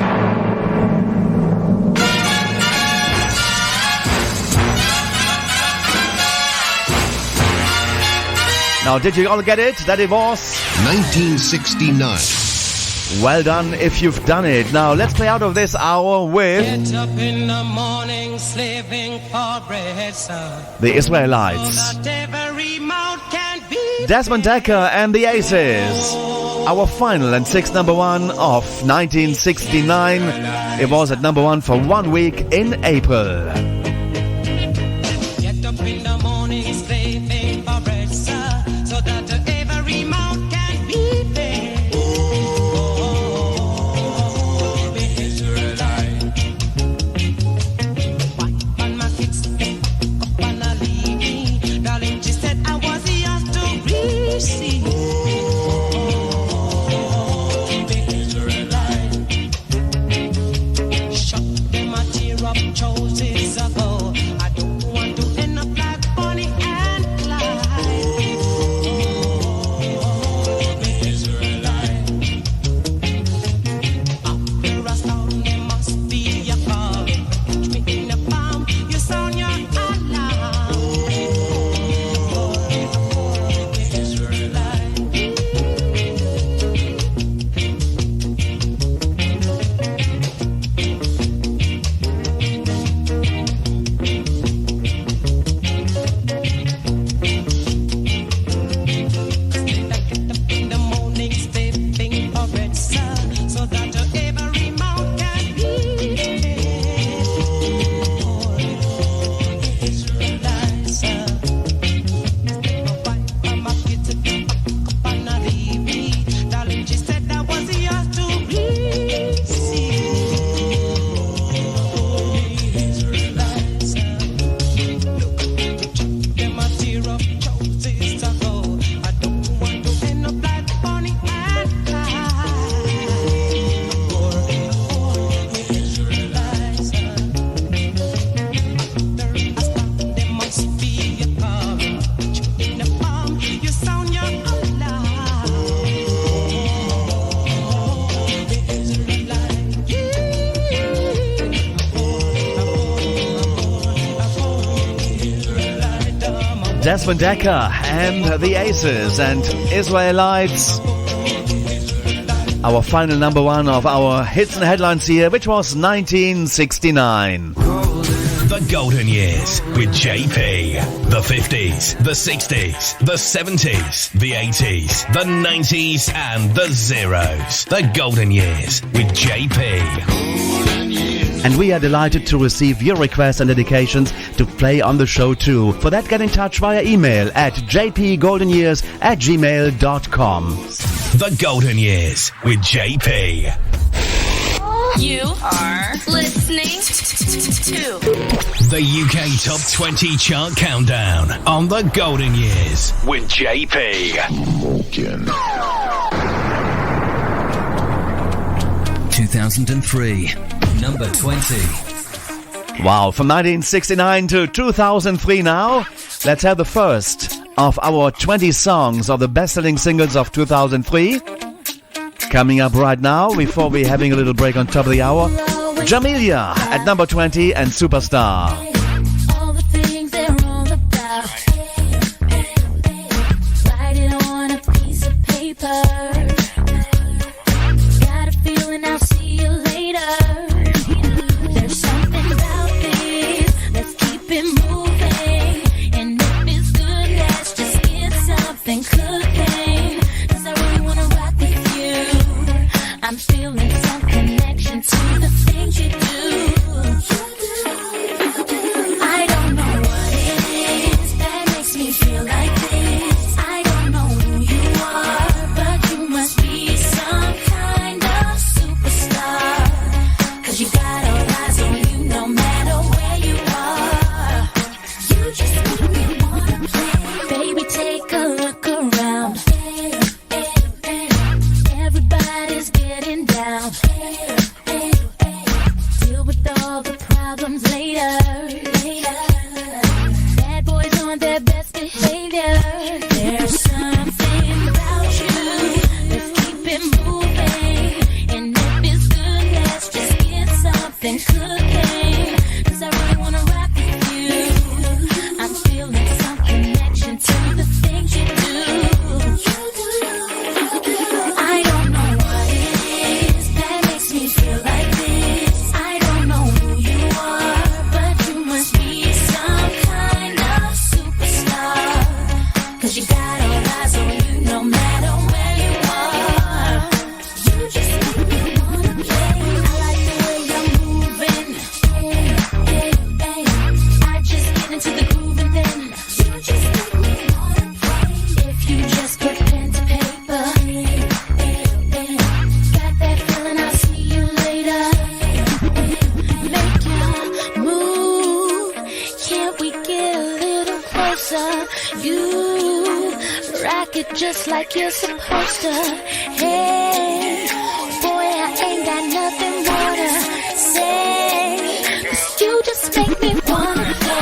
[SPEAKER 11] Now, did you all get it? That it was
[SPEAKER 1] 1969.
[SPEAKER 11] Well done if you've done it. Now, let's play out of this hour with
[SPEAKER 8] Get up in the morning, slaving for bread, son.
[SPEAKER 11] the Israelites.
[SPEAKER 8] That every mouth can be
[SPEAKER 11] Desmond Dekker and the Aces. Our final and sixth number one of 1969. It was at number one for 1 week in April.
[SPEAKER 8] Get up in the morning, slaving for bread, sir, so that every mouth can be fed. Oh, be Israelite. On my feet, step up and I leave me. Darling, she said I was yours to receive.
[SPEAKER 11] Desmond Decker and the Aces and Israelites. Our final number one of our hits and headlines here, which was 1969.
[SPEAKER 4] The Golden Years with JP. The 50s, the 60s, the 70s, the 80s, the 90s and the zeros. The Golden Years with JP.
[SPEAKER 11] And we are delighted to receive your requests and dedications to play on the show too. For that, get in touch via email at jpgoldenyears@gmail.com.
[SPEAKER 4] The Golden Years with JP.
[SPEAKER 17] You are listening to
[SPEAKER 4] the UK Top 20 Chart Countdown on The Golden Years with JP.
[SPEAKER 18] 2003, number 20.
[SPEAKER 11] Wow, from 1969 to 2003 now. Let's have the first of our 20 songs of the best-selling singles of 2003. Coming up right now, before we're having a little break on top of the hour, Jamelia at number 20 and Superstar.
[SPEAKER 8] All the things they're all about. Write it on a piece of paper. Got a feeling I'll see you later. There's something about this. Let's keep it moving. And if it's good, let's just get something cooking. 'Cause I really wanna rock with you. I'm feeling some connection to the things you do. I don't know what it is that makes me feel like this. I don't know who you are, but you must be some kind of superstar. 'Cause you got all eyes on you no matter where you are. You just make me wanna play. Baby, take a look around. Everybody's getting down. Deal with all the problems later. Bad boys on their best behavior. There's something about you. Let's keep it moving. And if it's good, let's just get something cooking. 'Cause I really wanna rock with you. I'm feeling some connection to the things you do. I don't know what it is that makes me feel like this. I don't know who you are, but you must be some kind of superstar. 'Cause you got all eyes on you no matter where you are. You just make me wanna play. I like the way you're moving. I just get into the groove and then you just make me wanna play. If you just put pen to paper. Got that feeling I'll see you later. Make your move. Can't we get a little closer? You rock it just like you're supposed to. Hey, boy, I ain't got nothing more to say. 'Cause you just make me wanna play.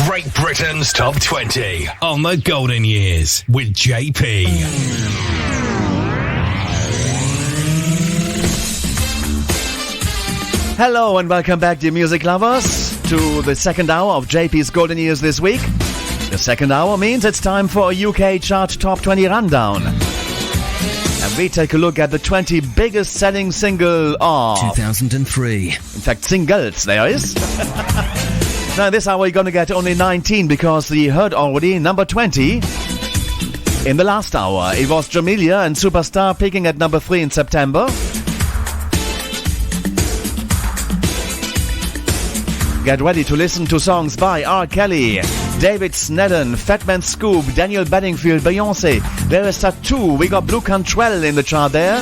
[SPEAKER 4] Great Britain's Top 20 on The Golden Years with JP.
[SPEAKER 11] Hello and welcome back, dear music lovers, to the second hour of JP's Golden Years this week. The second hour means it's time for a UK chart top 20 rundown. And we take a look at the 20 biggest selling single of
[SPEAKER 18] 2003.
[SPEAKER 11] In fact, singles there is. Now this hour you're gonna get only 19 because we heard already number 20 in the last hour. It was Jamelia and Superstar peaking at number 3 in September. Get ready to listen to songs by R. Kelly, David Snedden, Fatman Scoop, Daniel Bedingfield, Beyoncé. There is Tattoo. We got Blue Cantrell in the chart there.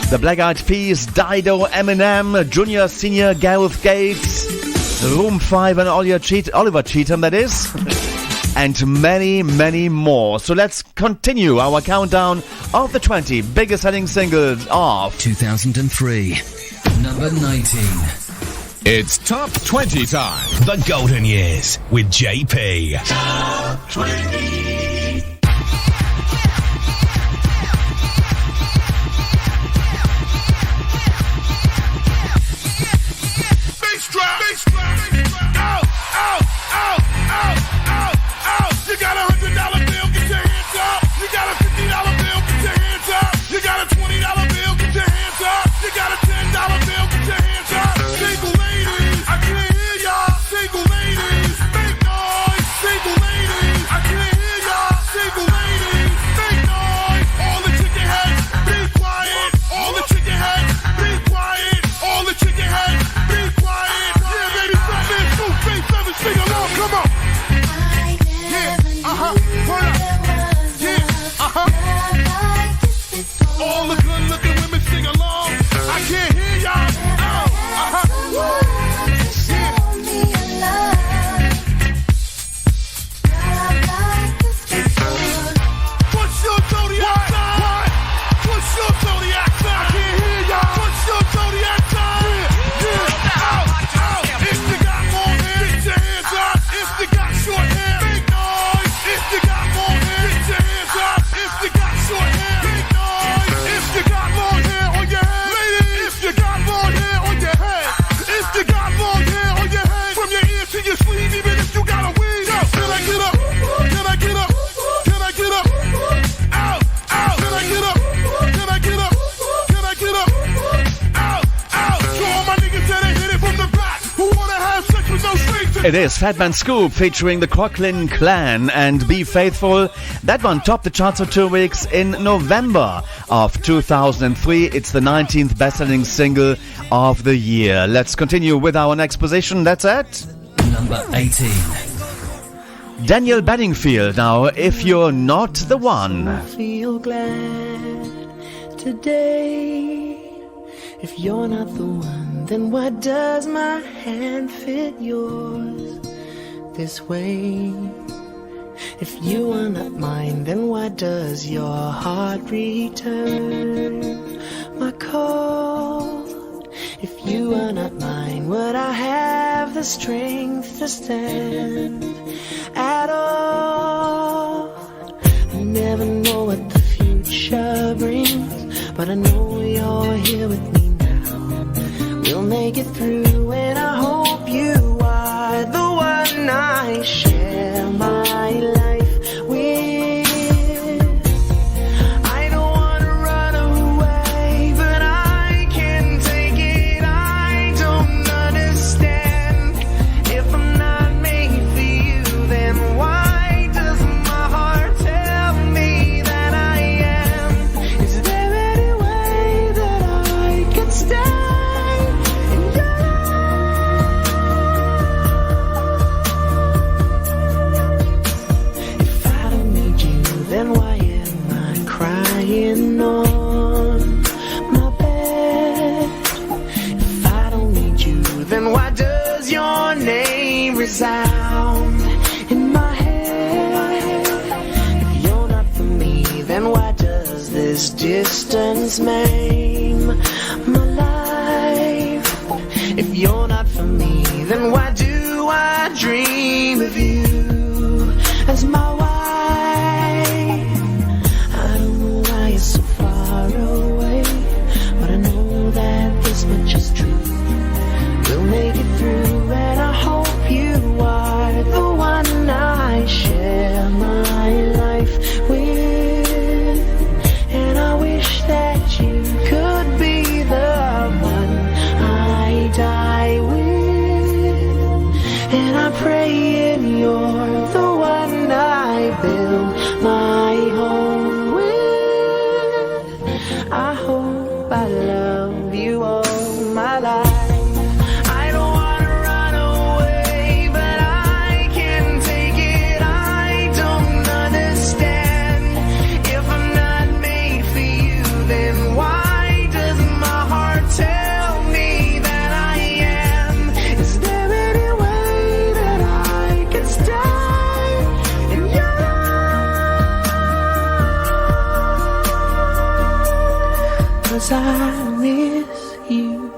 [SPEAKER 11] The Black Eyed Peas, Dido, Eminem, Junior, Senior, Gareth Gates, Room 5 and Oliver Cheatham, that is. And many, many more. So let's continue our countdown of the 20 biggest selling singles of
[SPEAKER 18] 2003. Number 19.
[SPEAKER 1] It's Top 20 time.
[SPEAKER 4] The Golden Years with JP.
[SPEAKER 1] Top 20.
[SPEAKER 19] You got a $100 bill, get your hands up. You got a $50 bill, get your hands up. You got a $20 bill, get your hands up. You got a $10 bill, get your hands up. Single ladies, I can't hear y'all. Single ladies, make noise. Single ladies, I can't hear y'all. Single ladies, make noise. All the chicken heads, be quiet. All the chicken heads, be quiet. All the chicken heads, be quiet. Yeah, baby, fat man, 2, 3, 7, sing along, come on. All the good looking women sing along. I can't hear y'all. What's your zodiac sign? What's your zodiac sign? I can't hear y'all. What's your zodiac sign? If you got long hair, get your hands up. If you got short hair, make noise. If you got long hair, get your hands up. If you got short hair, make noise. If you got long hair on your head, ladies. If you got long hair on your head, if you got long hair on your head, from your ear to your sleeve, even if you got a weave. Yo, can I get up? Can I get up? Can I get up? Out, out. Can I get up? Can I get up? Can I get up? Out, out. So all my niggas that hit it from the back, who wanna have sex with no strings.
[SPEAKER 11] It is Fatman Scoop featuring the Crocklin Clan and Be Faithful. That one topped the charts for 2 weeks in November of 2003. It's the 19th best-selling single of the year. Let's continue with our next position. That's at
[SPEAKER 18] Number 18.
[SPEAKER 11] Daniel Bedingfield. Now, If You're Not the One.
[SPEAKER 8] I feel glad today. If you're not the one, then why does my hand fit yours this way? If you are not mine, then why does your heart return my call? If you are not mine, would I have the strength to stand at all? I never know what the future brings, but I know you're here with me now. We'll make it through, and I hope you are the one I share my life with. I don't wanna run away, but I can't take it. I don't understand. If I'm not made for you, then why does my heart tell me that I am? Is there any way that I could stay in your life? If I don't need you, then why am I crying on my bed? If I don't need you, then why does your name resound in my head? If you're not for me, then why does this distance maim my life? If you're not for me, then why do I dream of you as my wife? I don't know why you're so far away, but I know that this much is true. We'll make it through, and I hope you are the one I share my life with. And I wish that you love you all my life. I don't wanna run away, but I can't take it. I don't understand. If I'm not made for you, then why does my heart tell me that I am? Is there any way that I can stay in your life? 'Cause I miss you,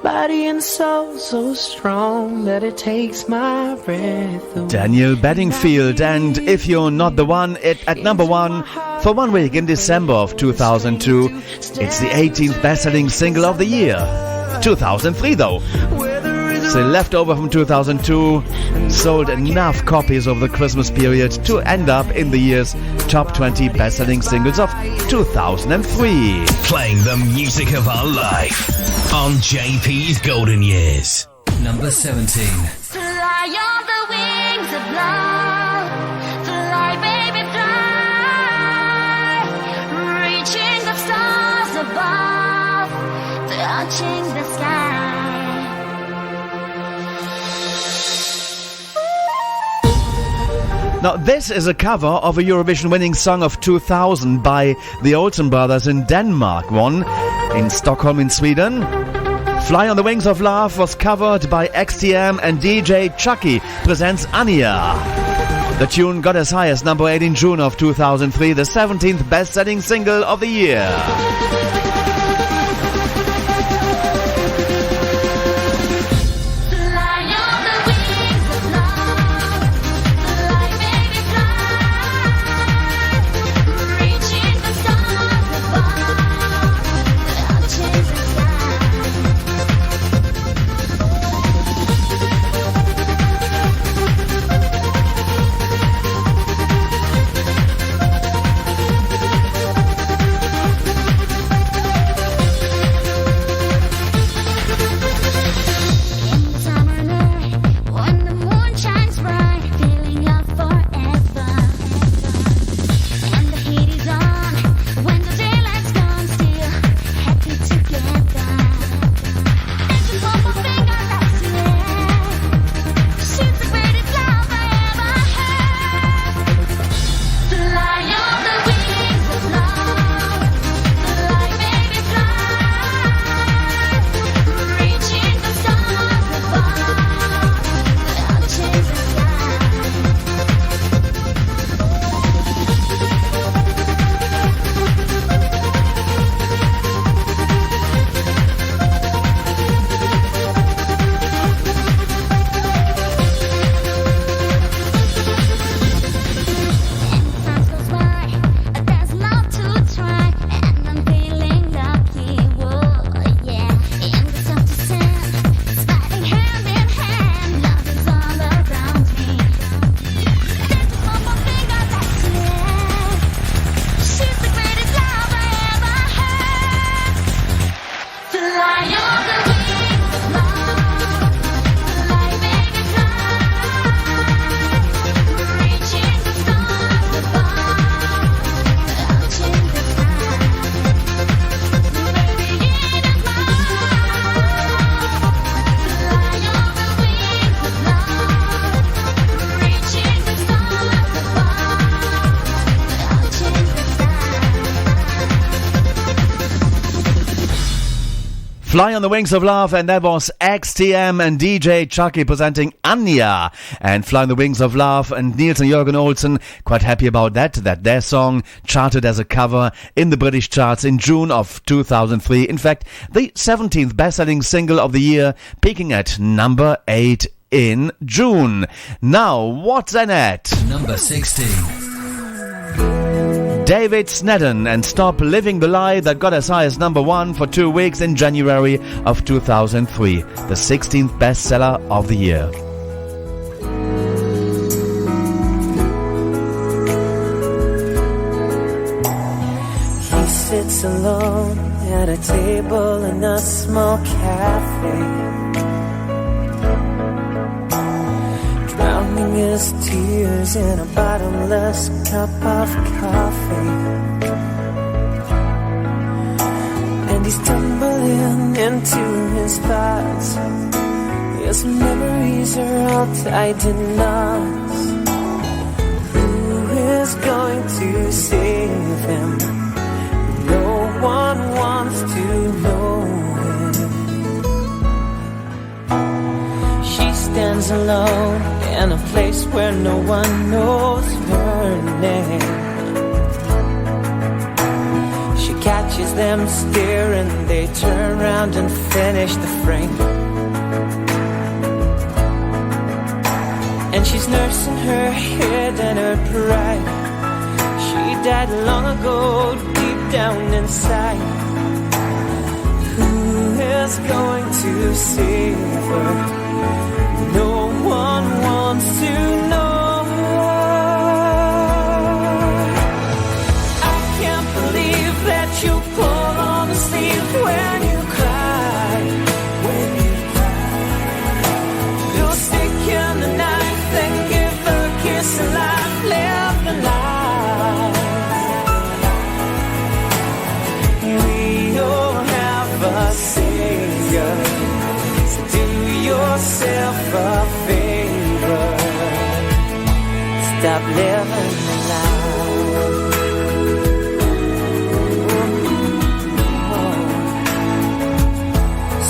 [SPEAKER 8] body and soul so strong that it takes my breath away.
[SPEAKER 11] Daniel Bedingfield, and If You're Not the One, at number 1 for 1 week in December of 2002. It's the 18th best-selling single of the year. 2003 though. So left over from 2002, sold enough copies over the Christmas period to end up in the year's top 20 best-selling singles of 2003.
[SPEAKER 4] Playing the music of our life on JP's Golden Years.
[SPEAKER 18] Number 17.
[SPEAKER 17] Fly on the wings of love. Fly, baby, fly. Reaching the stars above. Touching the sky.
[SPEAKER 11] Now, this is a cover of a Eurovision winning song of 2000 by the Olsen brothers in Denmark, one in Stockholm in Sweden. Fly on the Wings of Love was covered by XTM, and DJ Chucky presents Anya. The tune got as high as number 8 in June of 2003, the 17th best-selling single of the year. Fly on the Wings of Love, and that was XTM and DJ Chucky presenting Anya. And Fly on the Wings of Love and Niels and Jørgen Olsen, quite happy about that their song charted as a cover in the British charts in June of 2003. In fact, the 17th best-selling single of the year, peaking at number 8 in June. Now, what's in it?
[SPEAKER 18] Number 16.
[SPEAKER 11] David Snedden and Stop Living the Lie, that got as high as number 1 for 2 weeks in January of 2003, the 16th bestseller of the year.
[SPEAKER 8] He sits alone at a table in a small cafe, drowning his tears in a bottomless cup of coffee. And He's tumbling into his thoughts. His memories are all tied in knots. Who is going to save him? No one wants to know him. She stands alone in a place where no one knows her name. She catches them staring, they turn around and finish the frame. And she's nursing her head and her pride. She died long ago, deep down inside. Who is going to save her? No one wants to know. I can't believe that you pull on the sleeve when you cry. When you cry, you'll stick in the knife and give a kiss and life, live the life. We all have a savior, so do yourself a favor. Stop living the life.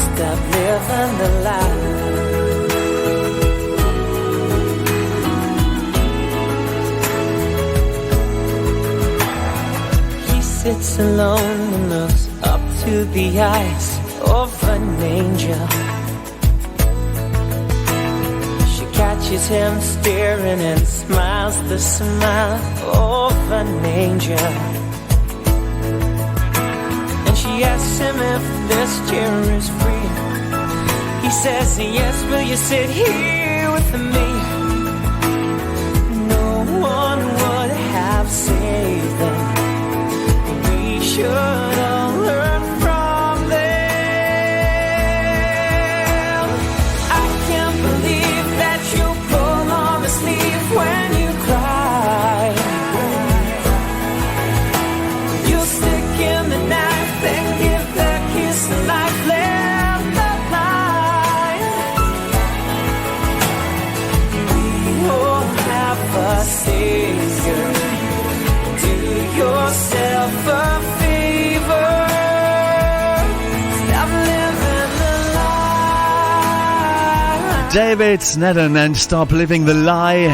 [SPEAKER 8] Stop living the life. He sits alone and looks up to the eyes of an angel. She catches him staring and smiles the smile of an angel. And she asks him if this chair is free. He says yes, will you sit here with me? No one would have saved them. We should all learn from them. I can't believe that you pull on the sleeve when you cry. You'll stick in the knife and give the kiss the life, live the life. We all have a savior. Do yourself a favor. Stop living the lie.
[SPEAKER 11] David Snedden and Stop Living the Lie.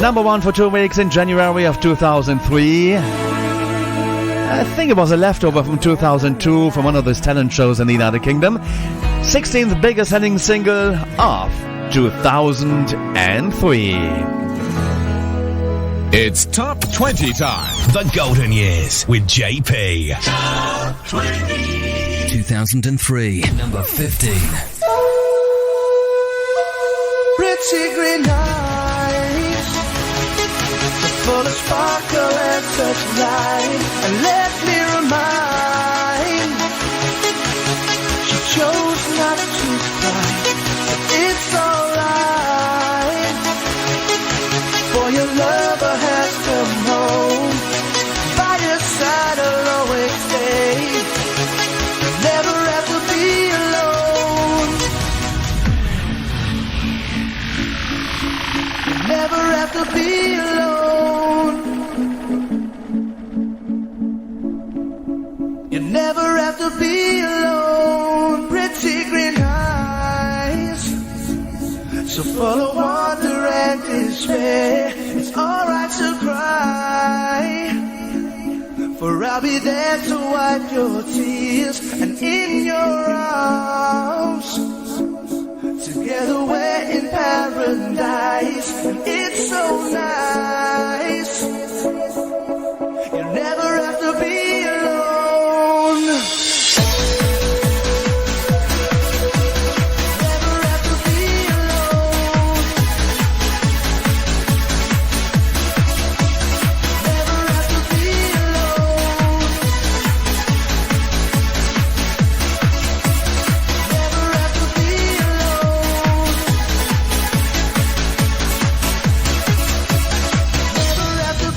[SPEAKER 11] Number one for 2 weeks in January of 2003. I think it was a leftover from 2002 from one of those talent shows in the United Kingdom. 16th biggest selling single of 2003.
[SPEAKER 1] It's Top 20 time.
[SPEAKER 4] The Golden Years with JP.
[SPEAKER 1] Top 20.
[SPEAKER 18] 2003, number 15.
[SPEAKER 12] Pretty green eyes, full of sparkle and such light. And let me remind, she chose not to cry, but it's alright. For your lover has come home, by your side I'll always stay. You'll never have to be alone. You'll never have to be alone. You'll never have to be alone. Pretty green eyes, so full of wonder and despair. It's alright to cry, for I'll be there to wipe your tears. And in your arms, together we're in paradise. And it's so nice. You'll never have to be alone.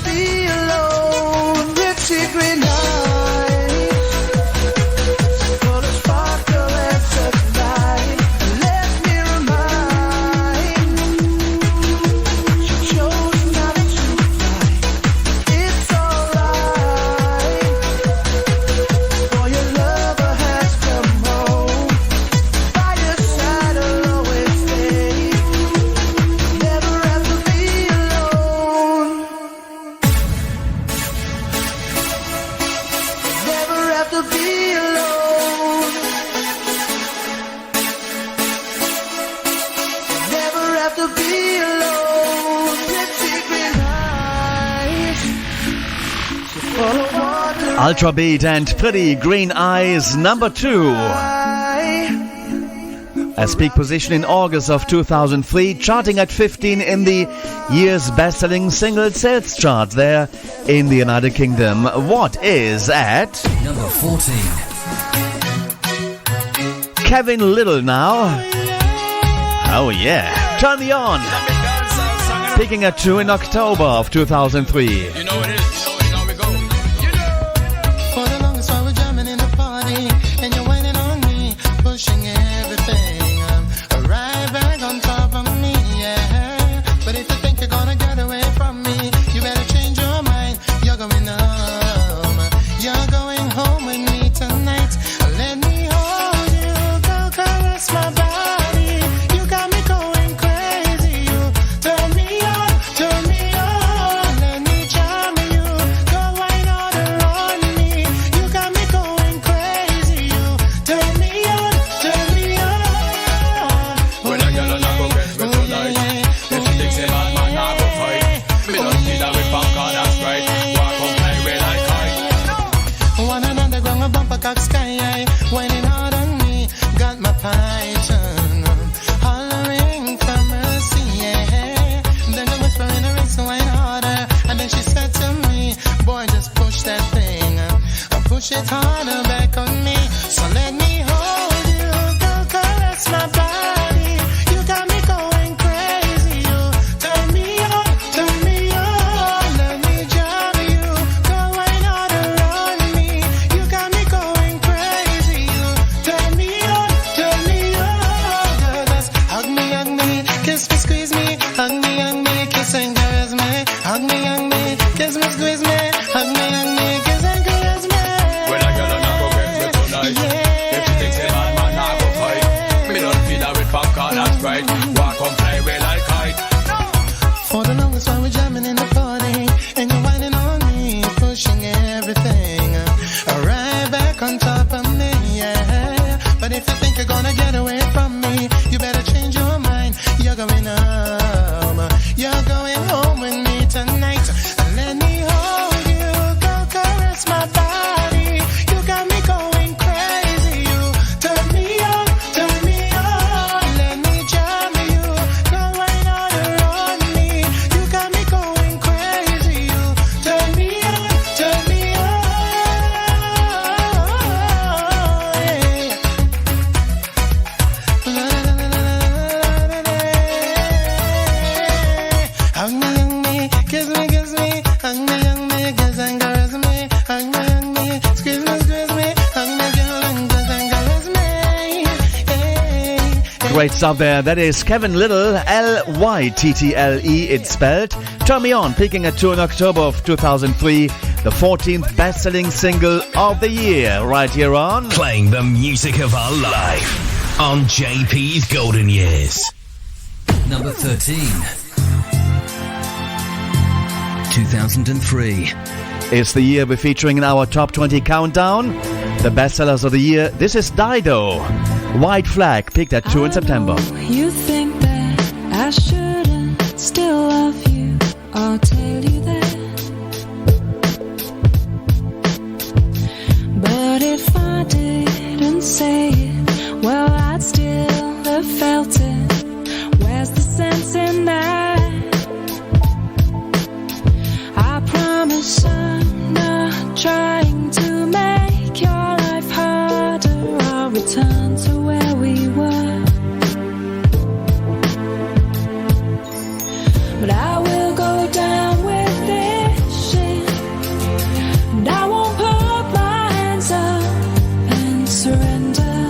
[SPEAKER 12] Be
[SPEAKER 8] to be alone. Never have to be alone. Pretty green eyes.
[SPEAKER 11] Ultra Beat and Pretty Green Eyes, number 2. As peak position in August of 2003, charting at 15 in the year's best-selling single sales chart there in the United Kingdom. What is at
[SPEAKER 18] number 14?
[SPEAKER 11] Kevin Little now. Oh yeah, Turn Me On. Peaking at 2 in October of 2003.
[SPEAKER 8] You know it is. For the longest while we're jamming in the party, and you're whining on me, pushing everything right back on top of me, yeah. But if you think you're gonna get away from me, you better change your mind. You're going home. You're going home with me tonight. Let me hold you, go caress my body. You got me going crazy. You turn me on, turn me on. Let me charm you, go wine all around me. You got me going crazy. You turn me on, turn me on.
[SPEAKER 20] When a girl and I go get me tonight, if she thinks a bad man, I go fight. Me don't see that with popcorn and Sprite. Walk on play with like kite.
[SPEAKER 8] One another ground a bumper cock sky high, whining hard on me, got my python hollering for mercy, yeah. Then the whisper in the ring, so whine harder, and then she said to me, boy, just push that thing, push it harder back on me. So let me hold you, go caress my body. You got me going crazy. You turn me on, turn me on. Let me jam you, go wine all around me. You got me going crazy. You turn me on, turn me on. Girl, just hug me, kiss me, squeeze me, hug me, kiss and caress me. Hug me, kiss me, squeeze me, hug me, kiss and caress me.
[SPEAKER 20] When a girl and I go get me tonight, if she thinks a bad man, I go fight. Me don't feed her with popcorn and Sprite. Walk on play with like kite.
[SPEAKER 8] For the longest while we're jamming in the party, and you're whining on me, pushing everything right back on top of me, yeah. But if you think you're gonna get away from me, you better change your mind. You're going home. You're going home with me tonight. Let me hold you, go caress my body. You got me going crazy. You turn me on, turn me on. Let me jam you, go wine all around me. You got me going crazy. You turn me on, turn me on. Hug me, kiss me, hug me, kiss and caress me. Hug me, squeeze me, hug me, girl, and kiss and caress me.
[SPEAKER 11] Great stuff there. That is Kevin Little, Lyttle, it's spelled. Turn Me On, peaking at 2 in October of 2003, the 14th best-selling single of the year, right here on
[SPEAKER 4] Playing the music of our life on JP's Golden Years.
[SPEAKER 18] Number 13. 2003.
[SPEAKER 11] It's the year we're featuring in our top 20 countdown. The bestsellers of the year. This is Dido. White Flag, peaked at 2 in September.
[SPEAKER 13] You think that I shouldn't still love you, I'll tell you that. But if I didn't say it, well, I'd still have felt it. Where's the sense in that? I promise I'm not trying to make your life harder. I'll return to where we were. But I will go down with this shit, and I won't put my hands up and surrender.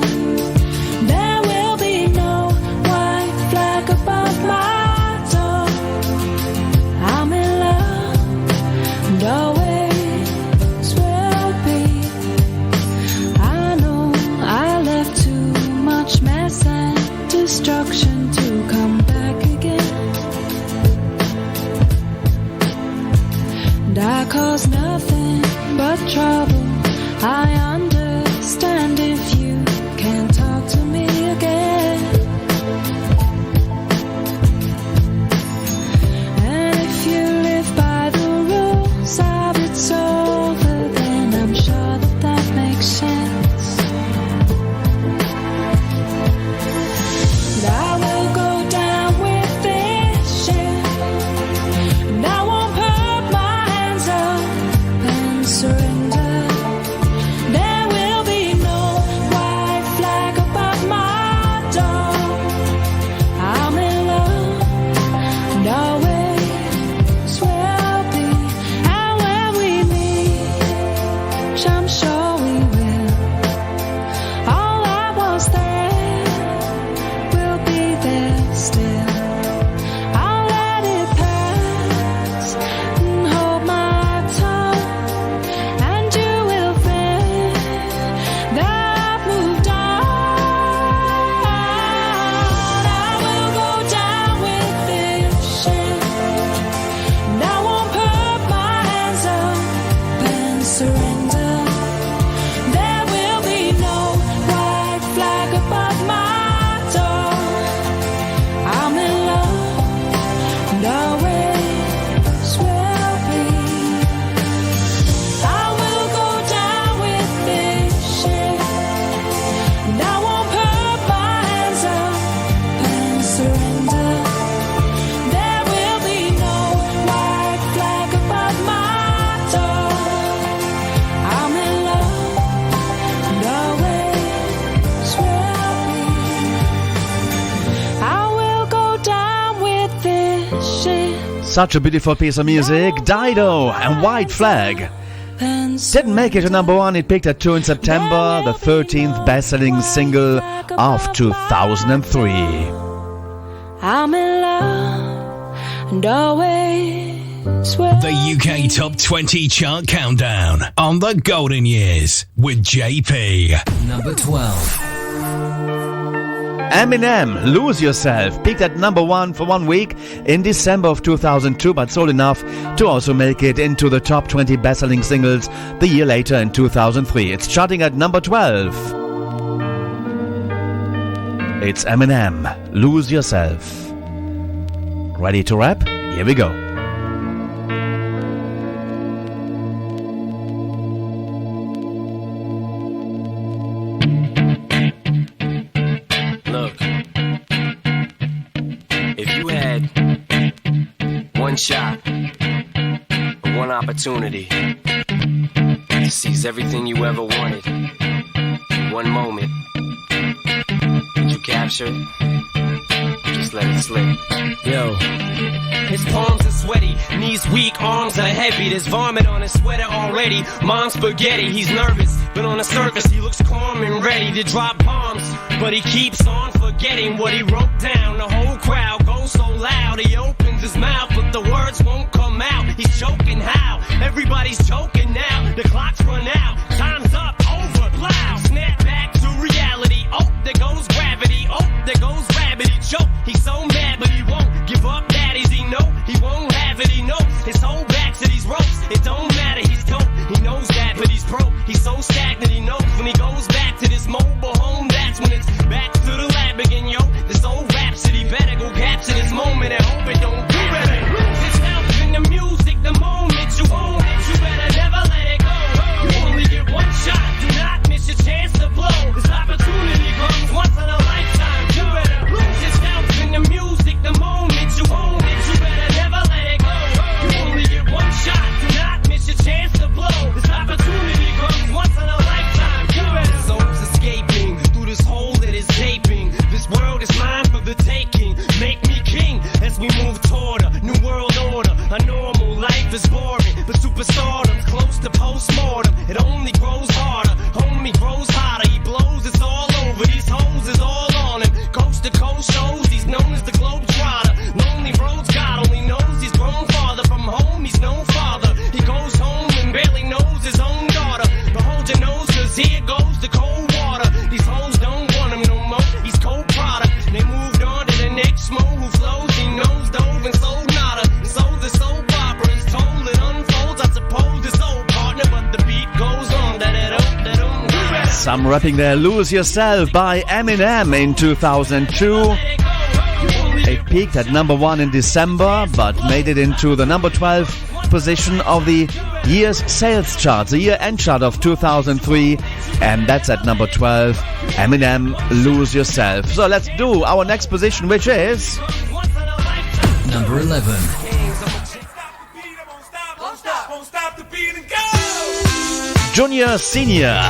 [SPEAKER 11] Such a beautiful piece of music. Dido and White Flag. Didn't make it to number 1. It peaked at 2 in September, the 13th best-selling single of 2003.
[SPEAKER 13] I'm in love and always
[SPEAKER 4] The UK Top 20 Chart Countdown on the Golden Years with JP.
[SPEAKER 18] Number 12.
[SPEAKER 11] Eminem, Lose Yourself, peaked at number 1 for 1 week in December of 2002, but sold enough to also make it into the top 20 best-selling singles the year later in 2003. It's charting at number 12. It's Eminem, Lose Yourself. Ready to rap? Here we go.
[SPEAKER 21] Shot, one opportunity to seize everything you ever wanted in one moment. Did you capture it? Just let it slip.
[SPEAKER 22] Yo. His palms are sweaty, knees weak, arms are heavy. There's vomit on his sweater already. Mom's spaghetti, he's nervous, but on the surface he looks calm and ready to drop bombs. But he keeps on forgetting what he wrote down. The whole crowd goes so loud, he opens his mouth, but the words won't come out. He's choking how? Everybody's choking now. The clock's run out, time's up, over, loud. Snap back to reality. Oh, there goes gravity. Oh, there goes rabbit. He choke. He's so mad, but he won't give up. Daddies, he know he won't have it. He knows his whole back to these ropes. It don't matter. He's dope. He knows that, but he's broke. He's so stagnant. He knows when he goes back to this mobile home. That's when it's back to the lab again, yo. This old rhapsody better go capture this moment and hope it don't do better. Lose itself in the music the moment you own it. You better never let it go. You only get one shot. Do not miss your chance to blow. This opportunity comes once in a lifetime. You better lose yourself in the music the moment you own it. You better never let it go. You only get one shot. Do not miss your chance to blow. This opportunity comes once in a lifetime. You better. Souls escaping through this hole that is gaping. This world is mine for the taking. Make me king as we move toward a new world order. A normal life is boring, but superstardom's close to postmortem. It only grows harder, homie grows hotter. He blows, it's all over. These hoes is all on him. Coast to coast shows, he's known as the Globetrotter. Lonely roads, God only knows he's grown farther from home. He's no father. He goes home and barely knows his own daughter. But hold your nose, cause here goes the cold water. These hoes don't want him no more. He's cold product. They moved on to the next mo who flows. He knows dove and sold nada. And so the soap opera is told. It unfolds. I suppose this old partner, but the beat goes on.
[SPEAKER 11] Some rapping there. Lose Yourself by Eminem in 2002. It peaked at number 1 in December, but made it into the number 12 position of the year's sales chart, the year-end chart of 2003, and that's at number 12, Eminem, Lose Yourself. So let's do our next position, which is
[SPEAKER 18] Number 11.
[SPEAKER 11] Junior Senior.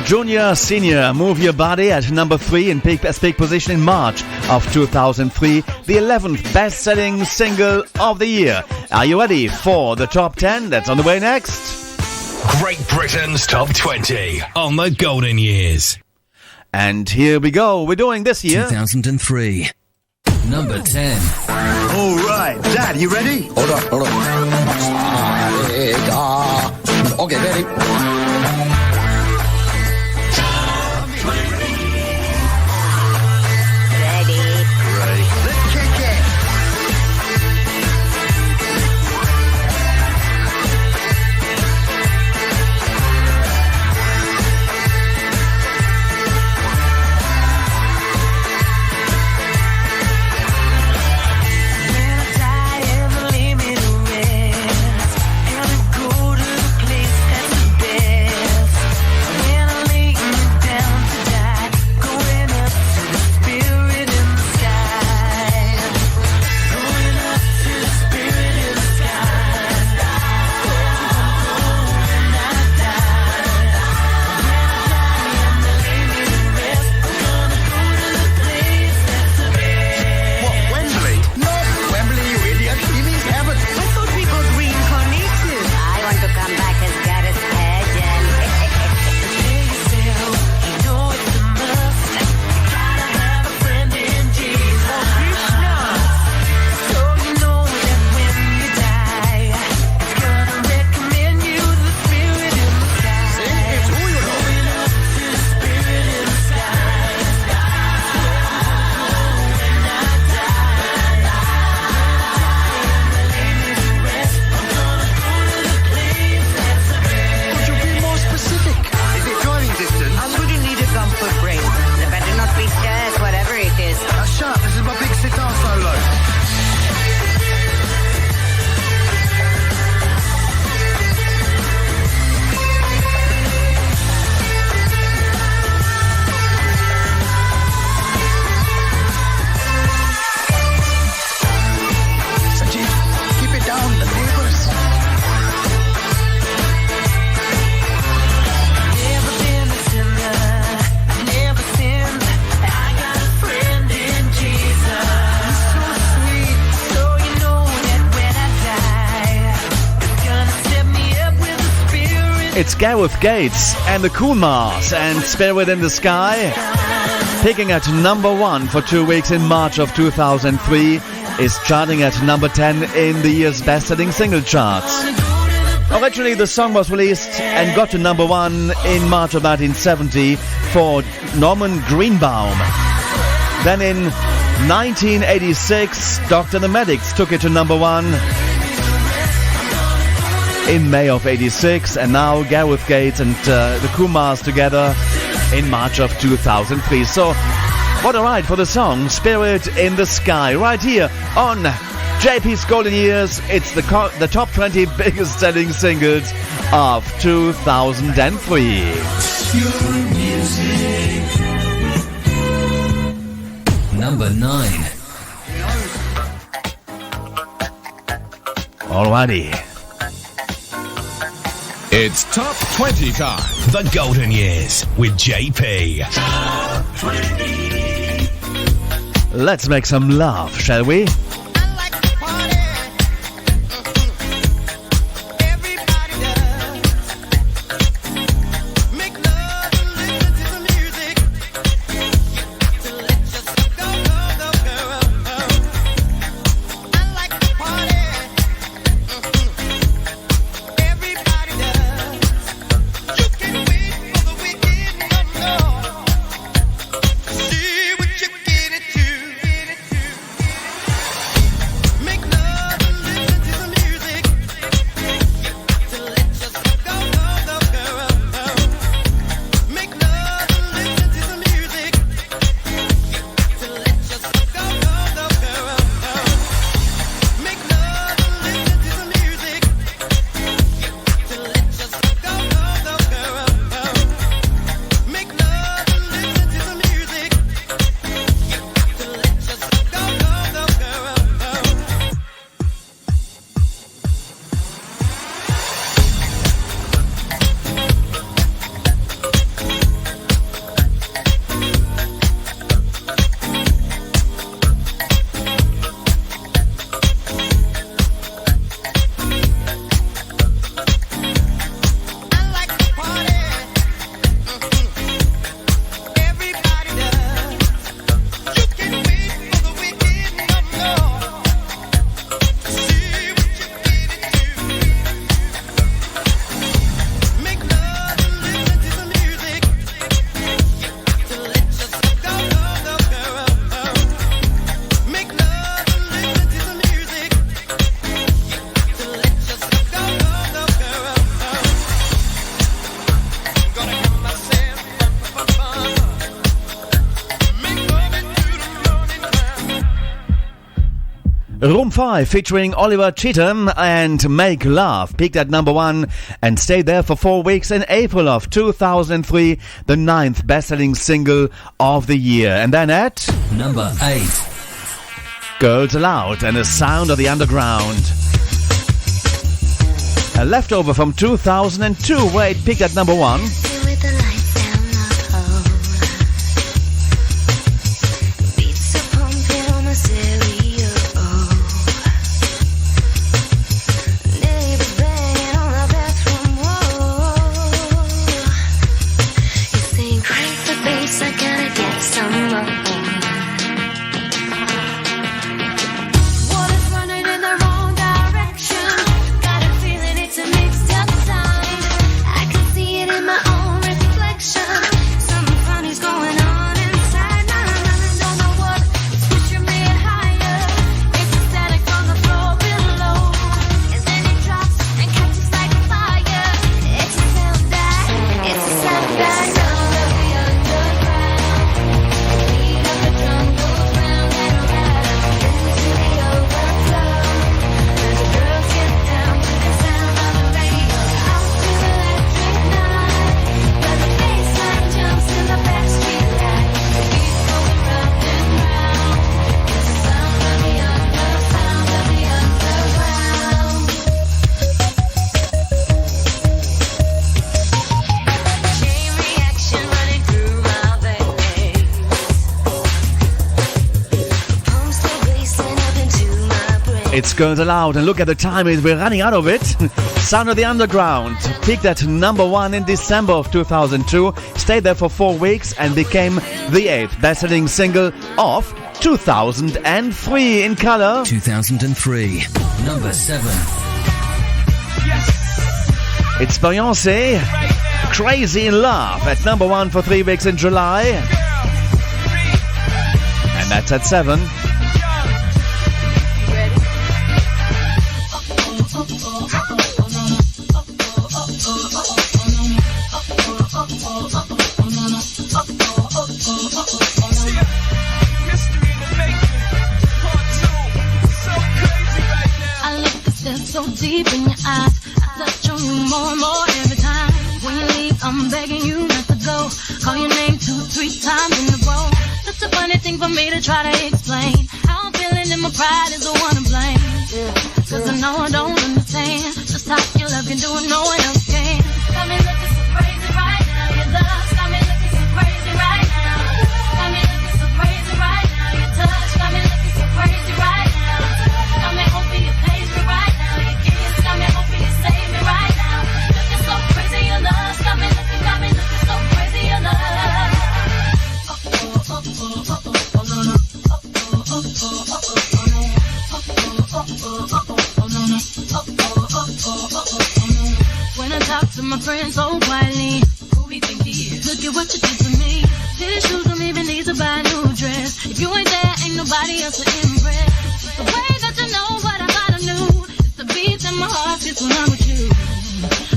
[SPEAKER 11] Junior Senior, Move Your Body at number 3 in peak position in March of 2003, the 11th best-selling single of the year. Are you ready for the top 10? That's on the way next.
[SPEAKER 4] Great Britain's Top 20 on the Golden Years.
[SPEAKER 11] And here we go. We're doing this year
[SPEAKER 18] 2003. Number 10.
[SPEAKER 2] All right, Dad, you ready?
[SPEAKER 5] Hold on. Okay, ready.
[SPEAKER 11] It's Gareth Gates and the Coolmars and Spirit in the Sky. Peaking at number 1 for 2 weeks in March of 2003, is charting at number 10 in the year's best-selling single charts. Originally, the song was released and got to number 1 in March of 1970 for Norman Greenbaum. Then in 1986, Dr. and the Medics took it to number 1 in May of 86, and now Gareth Gates and the Coolmars together in March of 2003. So, what a ride for the song Spirit in the Sky, right here on JP's Golden Years. It's the top 20 biggest selling singles of 2003.
[SPEAKER 18] Your music. Number 9.
[SPEAKER 11] Alrighty.
[SPEAKER 4] It's Top 20 time. The Golden Years with JP.
[SPEAKER 11] Let's make some love, shall we? Room 5 featuring Oliver Cheatham and Make Love peaked at number 1 and stayed there for 4 weeks in April of 2003, the 9th best-selling single of the year. And then at
[SPEAKER 18] number 8,
[SPEAKER 11] Girls Aloud and the Sound of the Underground. A leftover from 2002 where it peaked at number 1. It's Girls Aloud, and look at the time, we're running out of it. Sound of the Underground peaked at number 1 in December of 2002, stayed there for 4 weeks and became the 8th best-selling single of 2003 in color.
[SPEAKER 18] 2003, number 7.
[SPEAKER 11] It's Beyoncé, Crazy in Love, at number 1 for 3 weeks in July. And that's at 7.
[SPEAKER 17] So deep in your eyes, I touch on you more and more every time. When you leave, I'm begging you not to go. Call your name 2-3 times in a row. It's a funny thing for me to try to explain. How I'm feeling and my pride is the one to blame. Cause I know I don't understand just how your love can do it, no one else can. Got me looking so crazy right now. Your love got me looking so crazy right now. Got me looking so crazy right now. Your touch got me looking so crazy right now. Got me hoping you pays me right now. Got me hoping you save me right now. Looking so crazy, your love got me looking so crazy, your love. When I talk to my friends so quietly, who we think he is? Look at what you did to me. These shoes don't even need to buy a new dress. If you ain't there, ain't nobody else to impress. The way that you know what I gotta know. The beats in my heart is when I'm with you.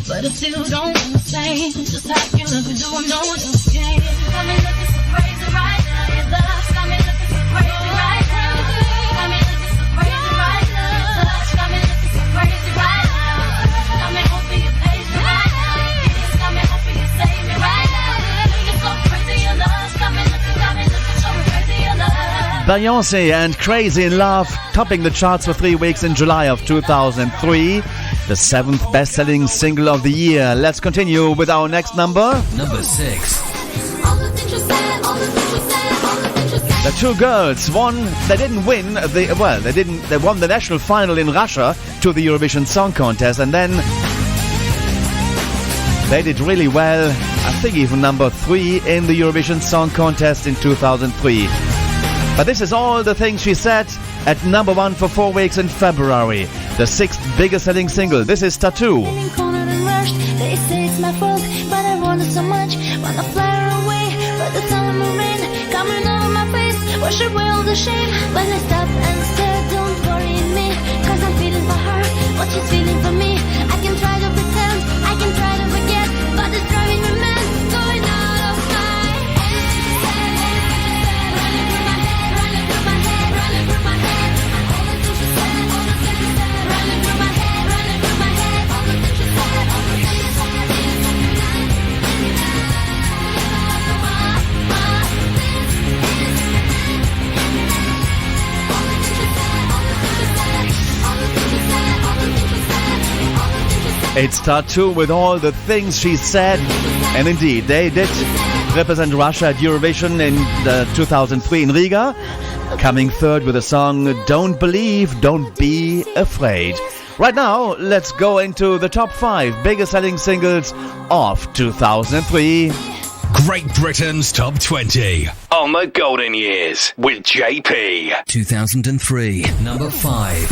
[SPEAKER 17] But I still don't understand just how you look and do what no one else can. Got me looking so crazy right now. Your love got me looking so crazy right now. Got me looking so crazy right now. Your touch got me looking so crazy right now. Got me hoping you pays me right now. Your kiss got me hoping you save me right now. Looking so crazy, your love got me looking so crazy, your love.
[SPEAKER 11] Beyoncé and Crazy in Love topping the charts for 3 weeks in July of 2003, the 7th best-selling single of the year. Let's continue with our next number.
[SPEAKER 18] Number 6.
[SPEAKER 11] The two girls won. They didn't win. They won the national final in Russia to the Eurovision Song Contest, and then they did really well. I think even number 3 in the Eurovision Song Contest in 2003. But this is all the things she said at number 1 for 4 weeks in February. The 6th biggest selling single. This is Tattoo.
[SPEAKER 17] They say it's my fault, but I want it so much. Wanna fly away, but the time I'm in coming out of my face. Wash away all the shame, but I stop and stare. Don't worry me, cause I'm feeling for her what she's feeling for me. I can try to pretend, I can try to forget, but it's driving me mad, going out of my head. Running through my head, running through my head, running through my head. All the things she
[SPEAKER 11] It's Tattoo with all the things she said. And indeed, they did represent Russia at Eurovision in 2003 in Riga, coming third with the song Don't Believe, Don't Be Afraid. Right now, let's go into the top 5 biggest selling singles of 2003.
[SPEAKER 4] Great Britain's Top 20 on the Golden Years with JP.
[SPEAKER 18] 2003, number 5.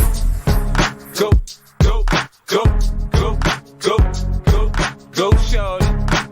[SPEAKER 20] Go, go, go, go, go, go, go, shorty.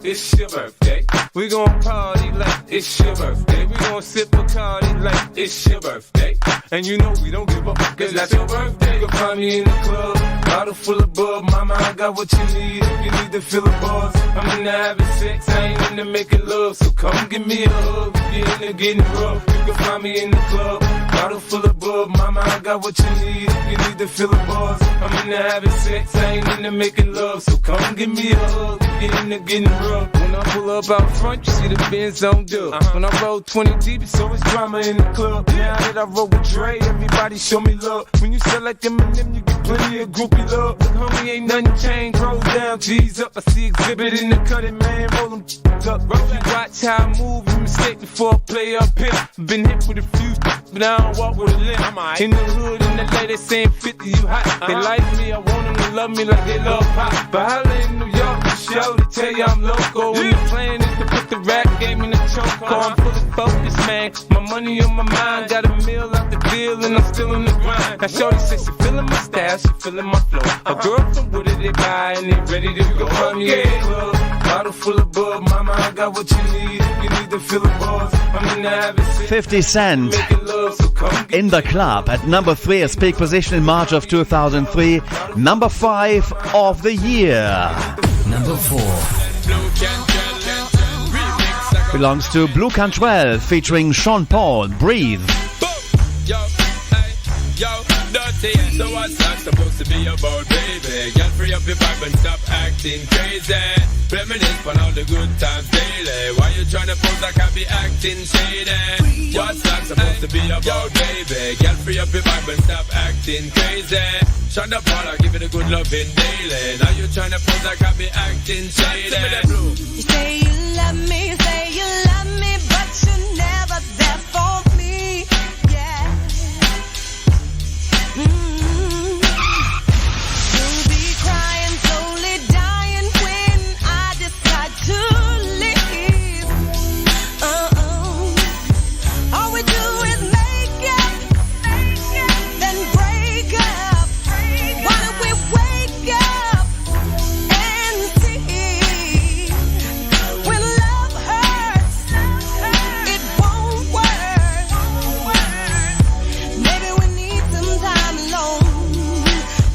[SPEAKER 20] It's your birthday. We gon' party like it's your birthday. We gon' sip Bacardi like it's your birthday. And you know we don't give up, cause that's your birthday. You'll find me in the club, bottle full of bub. Mama, I got what you need if you need to fill the bars. I'm into having sex, I ain't into making love. So come give me a hug if you're into getting rough. You can find me in the club, bottle full of bub. Mama, I got what you need if you need to fill the bars. I'm into having sex, I ain't into making love. So come give me a hug if you're into getting rough. When I pull up out front, you see the Benz on dub. When I roll 20 deep, it's always drama in the club. Now that I roll with Dre, everybody show me love. When you sell like Eminem, you get plenty of groupie love. Look, homie, ain't nothing changed. Roll down, G's up. I see exhibit in the cutting, man. Roll them up. Roll you watch how I move. You mistake before I play up here. Been hit with a few, but I don't walk with a limp. In the hood, in the LA, they saying 50, you hot. They like me, I want them to love me like they love pop. But holla in New York, the show to tell you I'm local. When the plan is to put the rap game in the choke. I'm fully focused, man. My money on my mind. Got a meal out the deal, and I'm still in the grind. Now shorty says she feeling my style, she feeling my flow. A girl from Wooded, they buy, and they ready to go. Find me in the club, bottle full of bub. Mama, I got what you need if you need to fill the bars. I'm in the habit.
[SPEAKER 11] 50 Cent in the club at number 3, a peak position in March of 2003. Number 5 of the year.
[SPEAKER 18] Number 4.
[SPEAKER 11] Belongs to Blue Cantrell featuring Sean Paul, Breathe.
[SPEAKER 20] Yo, hey, yo, dirty. So what's that supposed to be about, baby? Get free up your vibe and stop acting crazy. Reminisce on all the good times daily. Why you tryna pose like I be acting shady? What's that supposed to be about, baby? Get free up your vibe and stop acting crazy. Shut up, Paul, I give it a good loving daily. Now you tryna pose like I be acting shady.
[SPEAKER 8] You say you love me, but you're never there for me. Yeah. You'll be crying, slowly dying when I decide to leave. All we do is make up, then break up. Why don't we wake up and see when love hurts, it won't work. Maybe we need some time alone.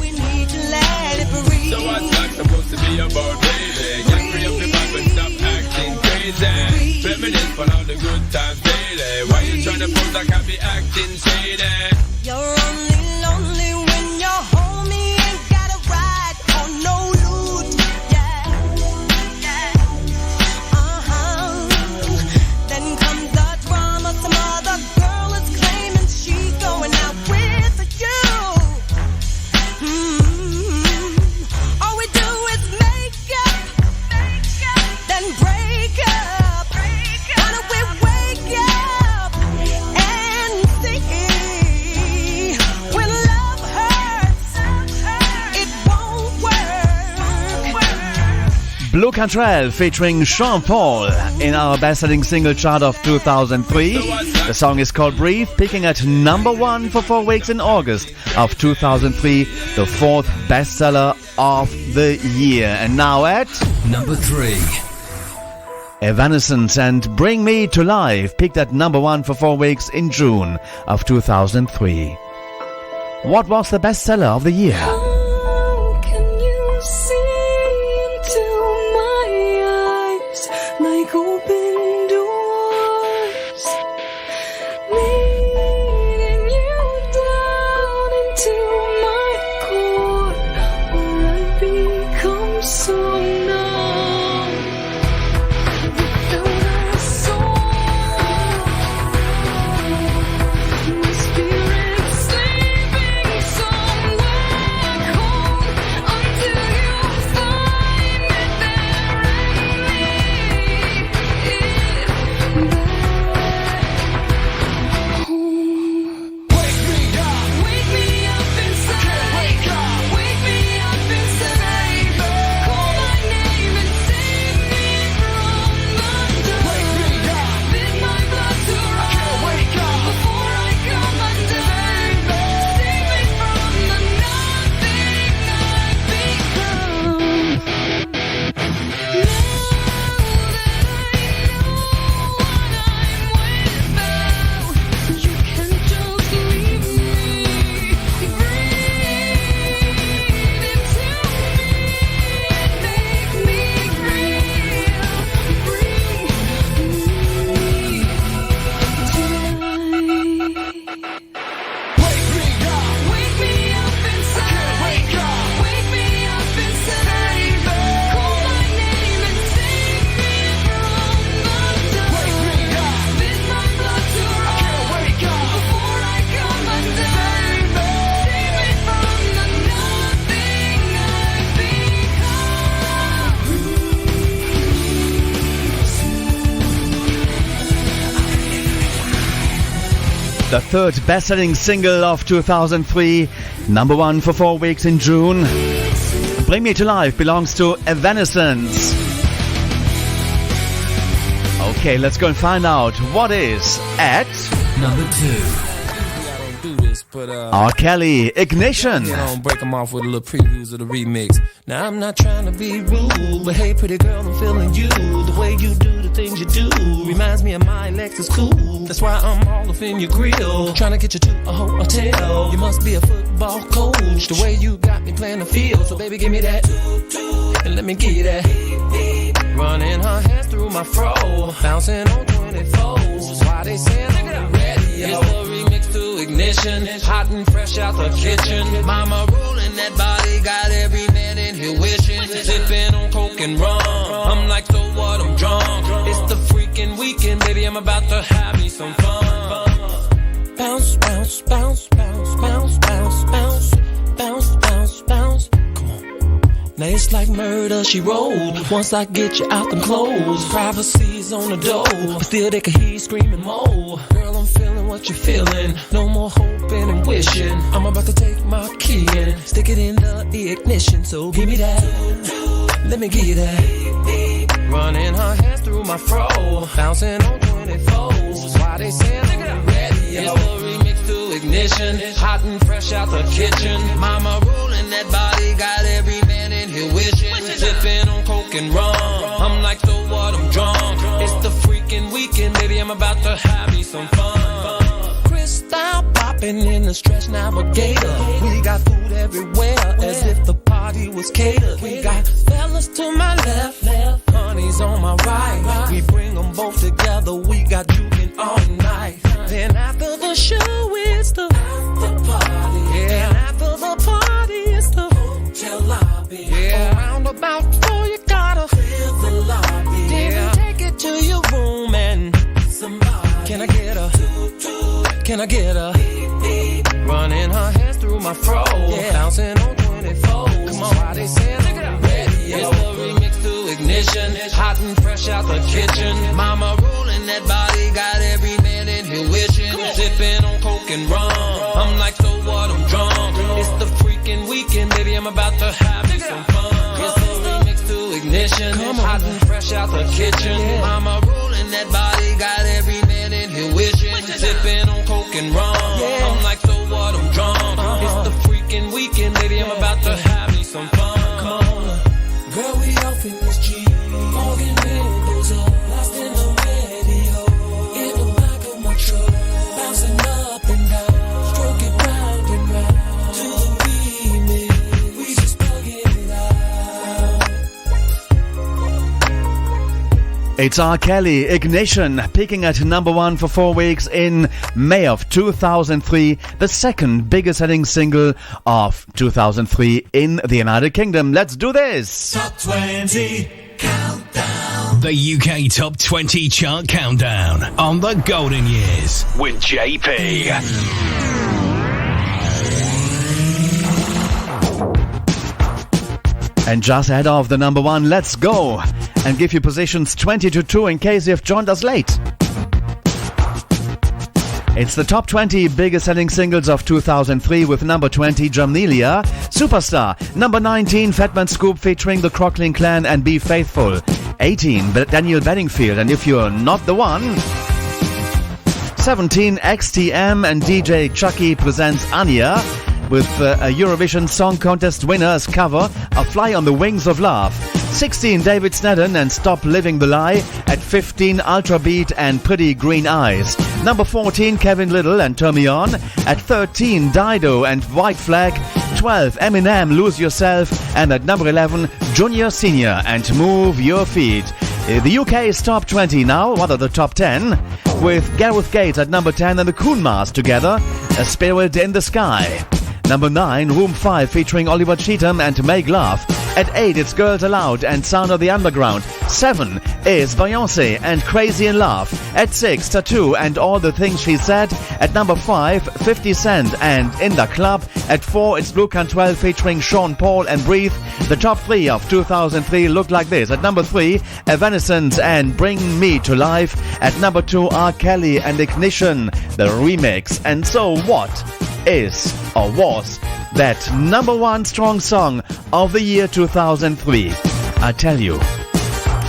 [SPEAKER 8] We need to let it breathe.
[SPEAKER 20] So what's that supposed to be about, baby? Get free up your vibe and stop acting crazy. Reminisce on all the good times daily. Why you tryna pose like I be acting shady?
[SPEAKER 8] You're only lonely when you're home. You ain't got a ride or no loot. Yeah. Then comes the drama. Some other girl is claiming she's going out with you. All we do is make up, then break up. Why don't we wake up and see when love hurts, it won't work.
[SPEAKER 11] Blue Cantrell featuring Sean Paul in our best-selling single chart of 2003. The song is called Breathe, peaking at number 1 for 4 weeks in August of 2003, the 4th bestseller of the year. And now at
[SPEAKER 18] Number 3.
[SPEAKER 11] Evanescence and Bring Me to Life peaked at number 1 for 4 weeks in June of 2003. What was the bestseller of the year?
[SPEAKER 8] How can you see into my eyes like open doors, leading you down into my core, where I become so numb without a soul. My spirit sleeping somewhere.
[SPEAKER 11] The third best-selling single of 2003, number 1 for 4 weeks in June. Bring Me to Life belongs to Evanescence. Okay, let's go and find out what is at
[SPEAKER 18] number 2.
[SPEAKER 11] R. Kelly, Ignition.
[SPEAKER 6] Break them off with a little previews of the remix. Now I'm not trying to be rude, but hey pretty girl, I'm feeling you. The way you do the things you do reminds me of my Lexus cool. That's why I'm all up in your grill, trying to get you to a hotel. You must be a football coach, the way you got me playing the field. So baby, give me that, and let me give you that. Running her hands through my fro, bouncing on 24s. That's why they say look at that radio. It's the remix to Ignition, hot and fresh out the kitchen. Mama rolling that body, got every man in here wishing. Sipping on coke and rum, I'm like, so what, I'm drunk. It's the freaking weekend, baby, I'm about to have me some fun. Bounce, bounce, bounce, bounce, bounce, bounce, bounce, bounce, bounce, bounce. Come on. Now it's like murder, she rolled. Once I get you out them clothes, privacy's on the door, but still they can hear you screaming more. Girl, I'm feeling what you're feeling. No more hoping and wishing. I'm about to take my key and stick it in the ignition. So give me that, let me give you that. Running her hands through my fro, bouncing on 24s. That's why they say look at that radio. It's the remix to Ignition, hot and fresh out the kitchen. Mama rolling that body, got every man in here wishing. Sipping on coke and rum, I'm like, so what, I'm drunk. It's the freaking weekend, baby, I'm about to have me some fun. Crystal popping in the Stretch Navigator. We got food everywhere, as if the party was catered. We got fellas to my left, honeys on my right. We bring them both together, we got juking all night. Then after the show, it's the after party. Yeah, and after the party, it's the hotel lobby. Yeah, around about 4, you gotta fill the lobby. Then take it to your room and somebody. Can I get a? Can I get a? Running her hands through my fro, bouncing on 24. Come on, why they say look at that radio. It's the remix to Ignition, hot and fresh out the kitchen. Mama rolling that body, got every man in here wishing. Sipping on coke and rum, I'm like, so what, I'm drunk. It's the freaking weekend, baby, I'm about to have me some fun. It's the remix to Ignition, hot and fresh out the kitchen. Mama rolling that body, got every man in here wishing. Sipping on coke and rum, I'm like, so what, I'm drunk. It's the freaking weekend, baby, I'm about to have me some fun. Come on, girl, we off in this G, walking windows up, lost in the radio, in the back of my truck, bouncing up and down, stroke it round and round, to the remix, we just bugging it out.
[SPEAKER 11] It's R. Kelly, Ignition, peaking at number 1 for 4 weeks in May of 2003, the second biggest selling single of 2003 in the United Kingdom. Let's do this!
[SPEAKER 8] Top 20 Countdown.
[SPEAKER 4] The UK Top 20 Chart Countdown on the Golden Years with JP.
[SPEAKER 11] And just ahead of the number 1, let's go and give you positions 20 to 2 in case you've joined us late. It's the top 20 biggest selling singles of 2003 with number 20, Jamelia, Superstar. Number 19, Fatman Scoop featuring the Crocklin Clan and Be Faithful. 18, Daniel Bedingfield, and If You're Not the One. 17, XTM and DJ Chucky presents Anya with a Eurovision Song Contest winner's cover, A Fly on the Wings of Love. 16, David Snedden and Stop Living the Lie. At 15, Ultra Beat and Pretty Green Eyes. Number 14, Kevin Little and Turn Me On. At 13, Dido and White Flag. 12, Eminem, Lose Yourself. And at number 11, Junior Senior and Move Your Feet. The UK's top 20 now, rather the top 10, with Gareth Gates at number 10 and the Koonmas together, A Spirit in the Sky. Number 9, Room 5 featuring Oliver Cheatham and Meg Love. At 8, it's Girls Aloud and Sound of the Underground. 7 is Beyoncé and Crazy in Love. At 6, Tattoo and All the Things She Said. At number 5, 50 Cent and In the Club. At 4, it's Blue Cantwell featuring Sean Paul and Breathe. The top 3 of 2003 look like this. At number 3, Evanescence and Bring Me to Life. At number 2, R. Kelly and Ignition, the remix. And so what is or was that number 1 strong song of the year 2003? I tell you,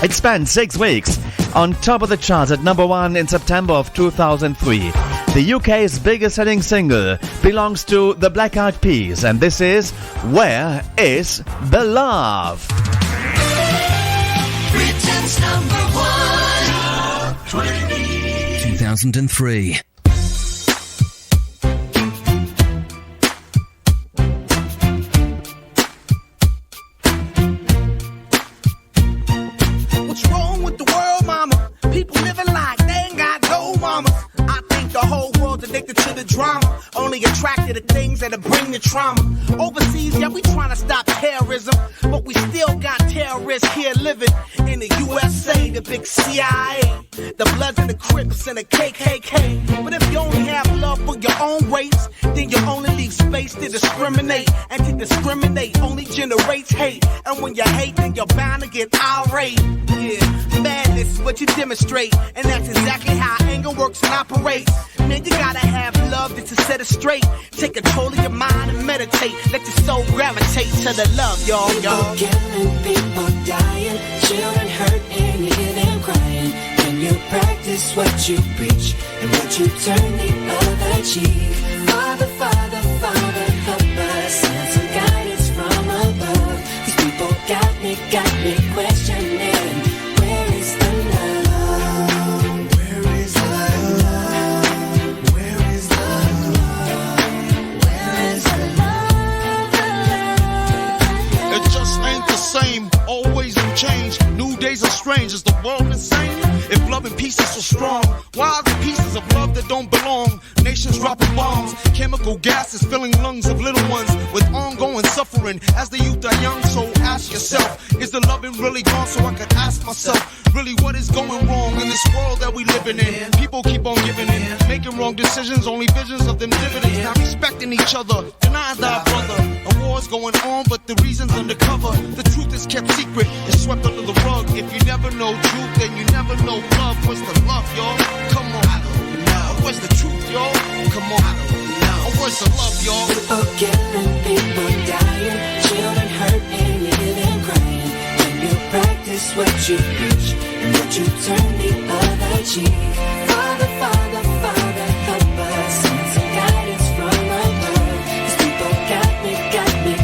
[SPEAKER 11] it spent 6 weeks on top of the charts at number 1 in September of 2003. The UK's biggest selling single belongs to the Black Eyed Peas, and this is Where Is the Love?
[SPEAKER 8] Britain's number 1.
[SPEAKER 18] 2003.
[SPEAKER 9] What's wrong with the world, mama? People living like they ain't got no mamas. I think the whole world's addicted to the drama, only attracted to things that'll bring the trauma. Overseas, yeah, we trying to stop terrorism, but we still got terrorists here living in the USA, the big CIA, the Bloods and the Crips and the KKK. But if you only have love for your own race, then you only leave space to discriminate. And to discriminate only generates hate. And when you hate, then you're bound to get irate. Yeah, madness is what you demonstrate, and that's exactly how anger works and operates. Man, you gotta have love just to set it straight. Take control of your mind and meditate. Let your soul gravitate to the love, y'all.
[SPEAKER 8] People killing, people dying, children hurt and you hear them crying. When you practice what you preach and what you turn the other cheek. Father, Father, Father, help us. Send some guidance from above. These people got me questioning. Where is the love? Where is the love? Where is the love? Where is the love?
[SPEAKER 19] It just ain't the same, always in change. New days are strange, is the world insane? If love and peace is so strong, why are the pieces of love that don't belong? Nations dropping bombs, chemical gases filling lungs of little ones with ongoing suffering as the youth are young. So ask yourself, is the loving really gone? So I could ask myself, really what is going wrong in this world that we living in? People keep on giving in, making wrong decisions, only visions of them dividends. Not respecting each other, denying thy brother. A war's going on, but the reason's undercover. The truth is kept secret, it's swept under the rug. If you never know truth, then you never know love. Where's the love, y'all? Come on. I don't know. Where's the truth, y'all? Come on. I don't know. Where's the love, y'all?
[SPEAKER 8] People killing, people dying, children hurt and you hear them crying. When you practice what you preach and what you turn the other cheek. Father, Father, Father, help us. Send some guidance from above. These people got me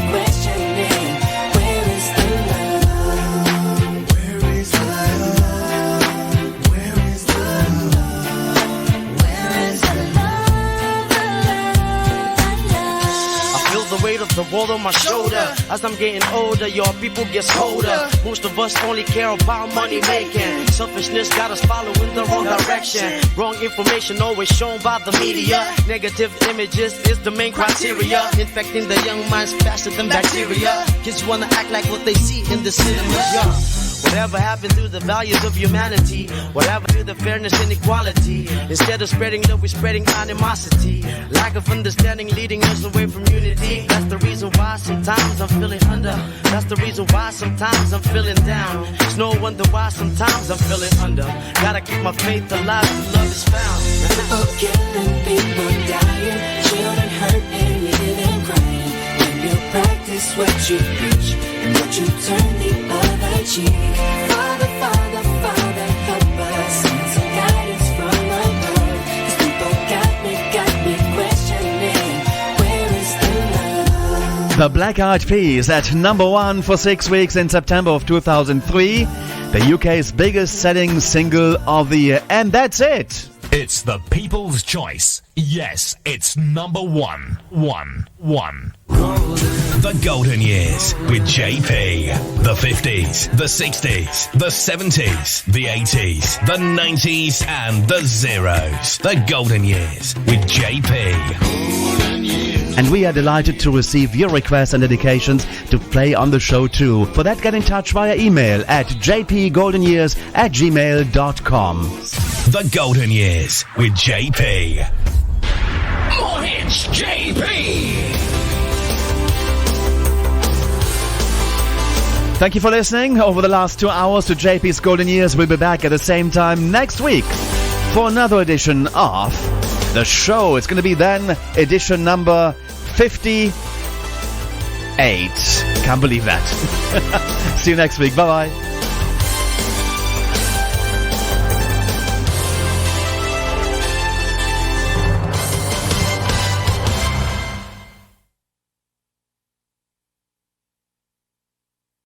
[SPEAKER 8] questioning. Where is the love? Where is the love? Where is the love? Where is the love?
[SPEAKER 10] I feel the weight of the world on my shoulder. As I'm getting older, your people get colder. Most of us only care about money making. Selfishness got us following the wrong direction. Wrong information always shown by the media. Negative images is the main criteria. Infecting the young minds faster than bacteria. Kids wanna act like what they see in the cinemas, yeah. Whatever happened to the values of humanity? Whatever to the fairness and equality? Instead of spreading love, we're spreading animosity. Lack of understanding leading us away from unity. That's the reason why sometimes I'm feeling under. That's the reason why sometimes I'm feeling down. It's no wonder why sometimes I'm feeling under. Gotta keep my faith alive till love is found.
[SPEAKER 8] People killing, people dying, children hurt and you hear them crying. When you practice what you preach and what you turn the other cheek. Father, Father, Father, help us. Send some guidance from above. These people got me questioning. Where is the love?
[SPEAKER 11] The Black Eyed Peas at number 1 for 6 weeks in September of 2003. The UK's biggest selling single of the year. And that's it.
[SPEAKER 4] It's the people's choice. Yes, it's number 1. The Golden Years with JP. The 50s, the 60s, the 70s, the 80s, the 90s, and the zeros. The Golden Years with JP.
[SPEAKER 11] And we are delighted to receive your requests and dedications to play on the show too. For that, get in touch via email at jpgoldenyears@gmail.com.
[SPEAKER 4] The Golden Years with JP.
[SPEAKER 3] More hits, JP.
[SPEAKER 11] Thank you for listening over the last 2 hours to JP's Golden Years. We'll be back at the same time next week for another edition of the show. It's going to be then edition number 58. Can't believe that. See you next week. Bye-bye.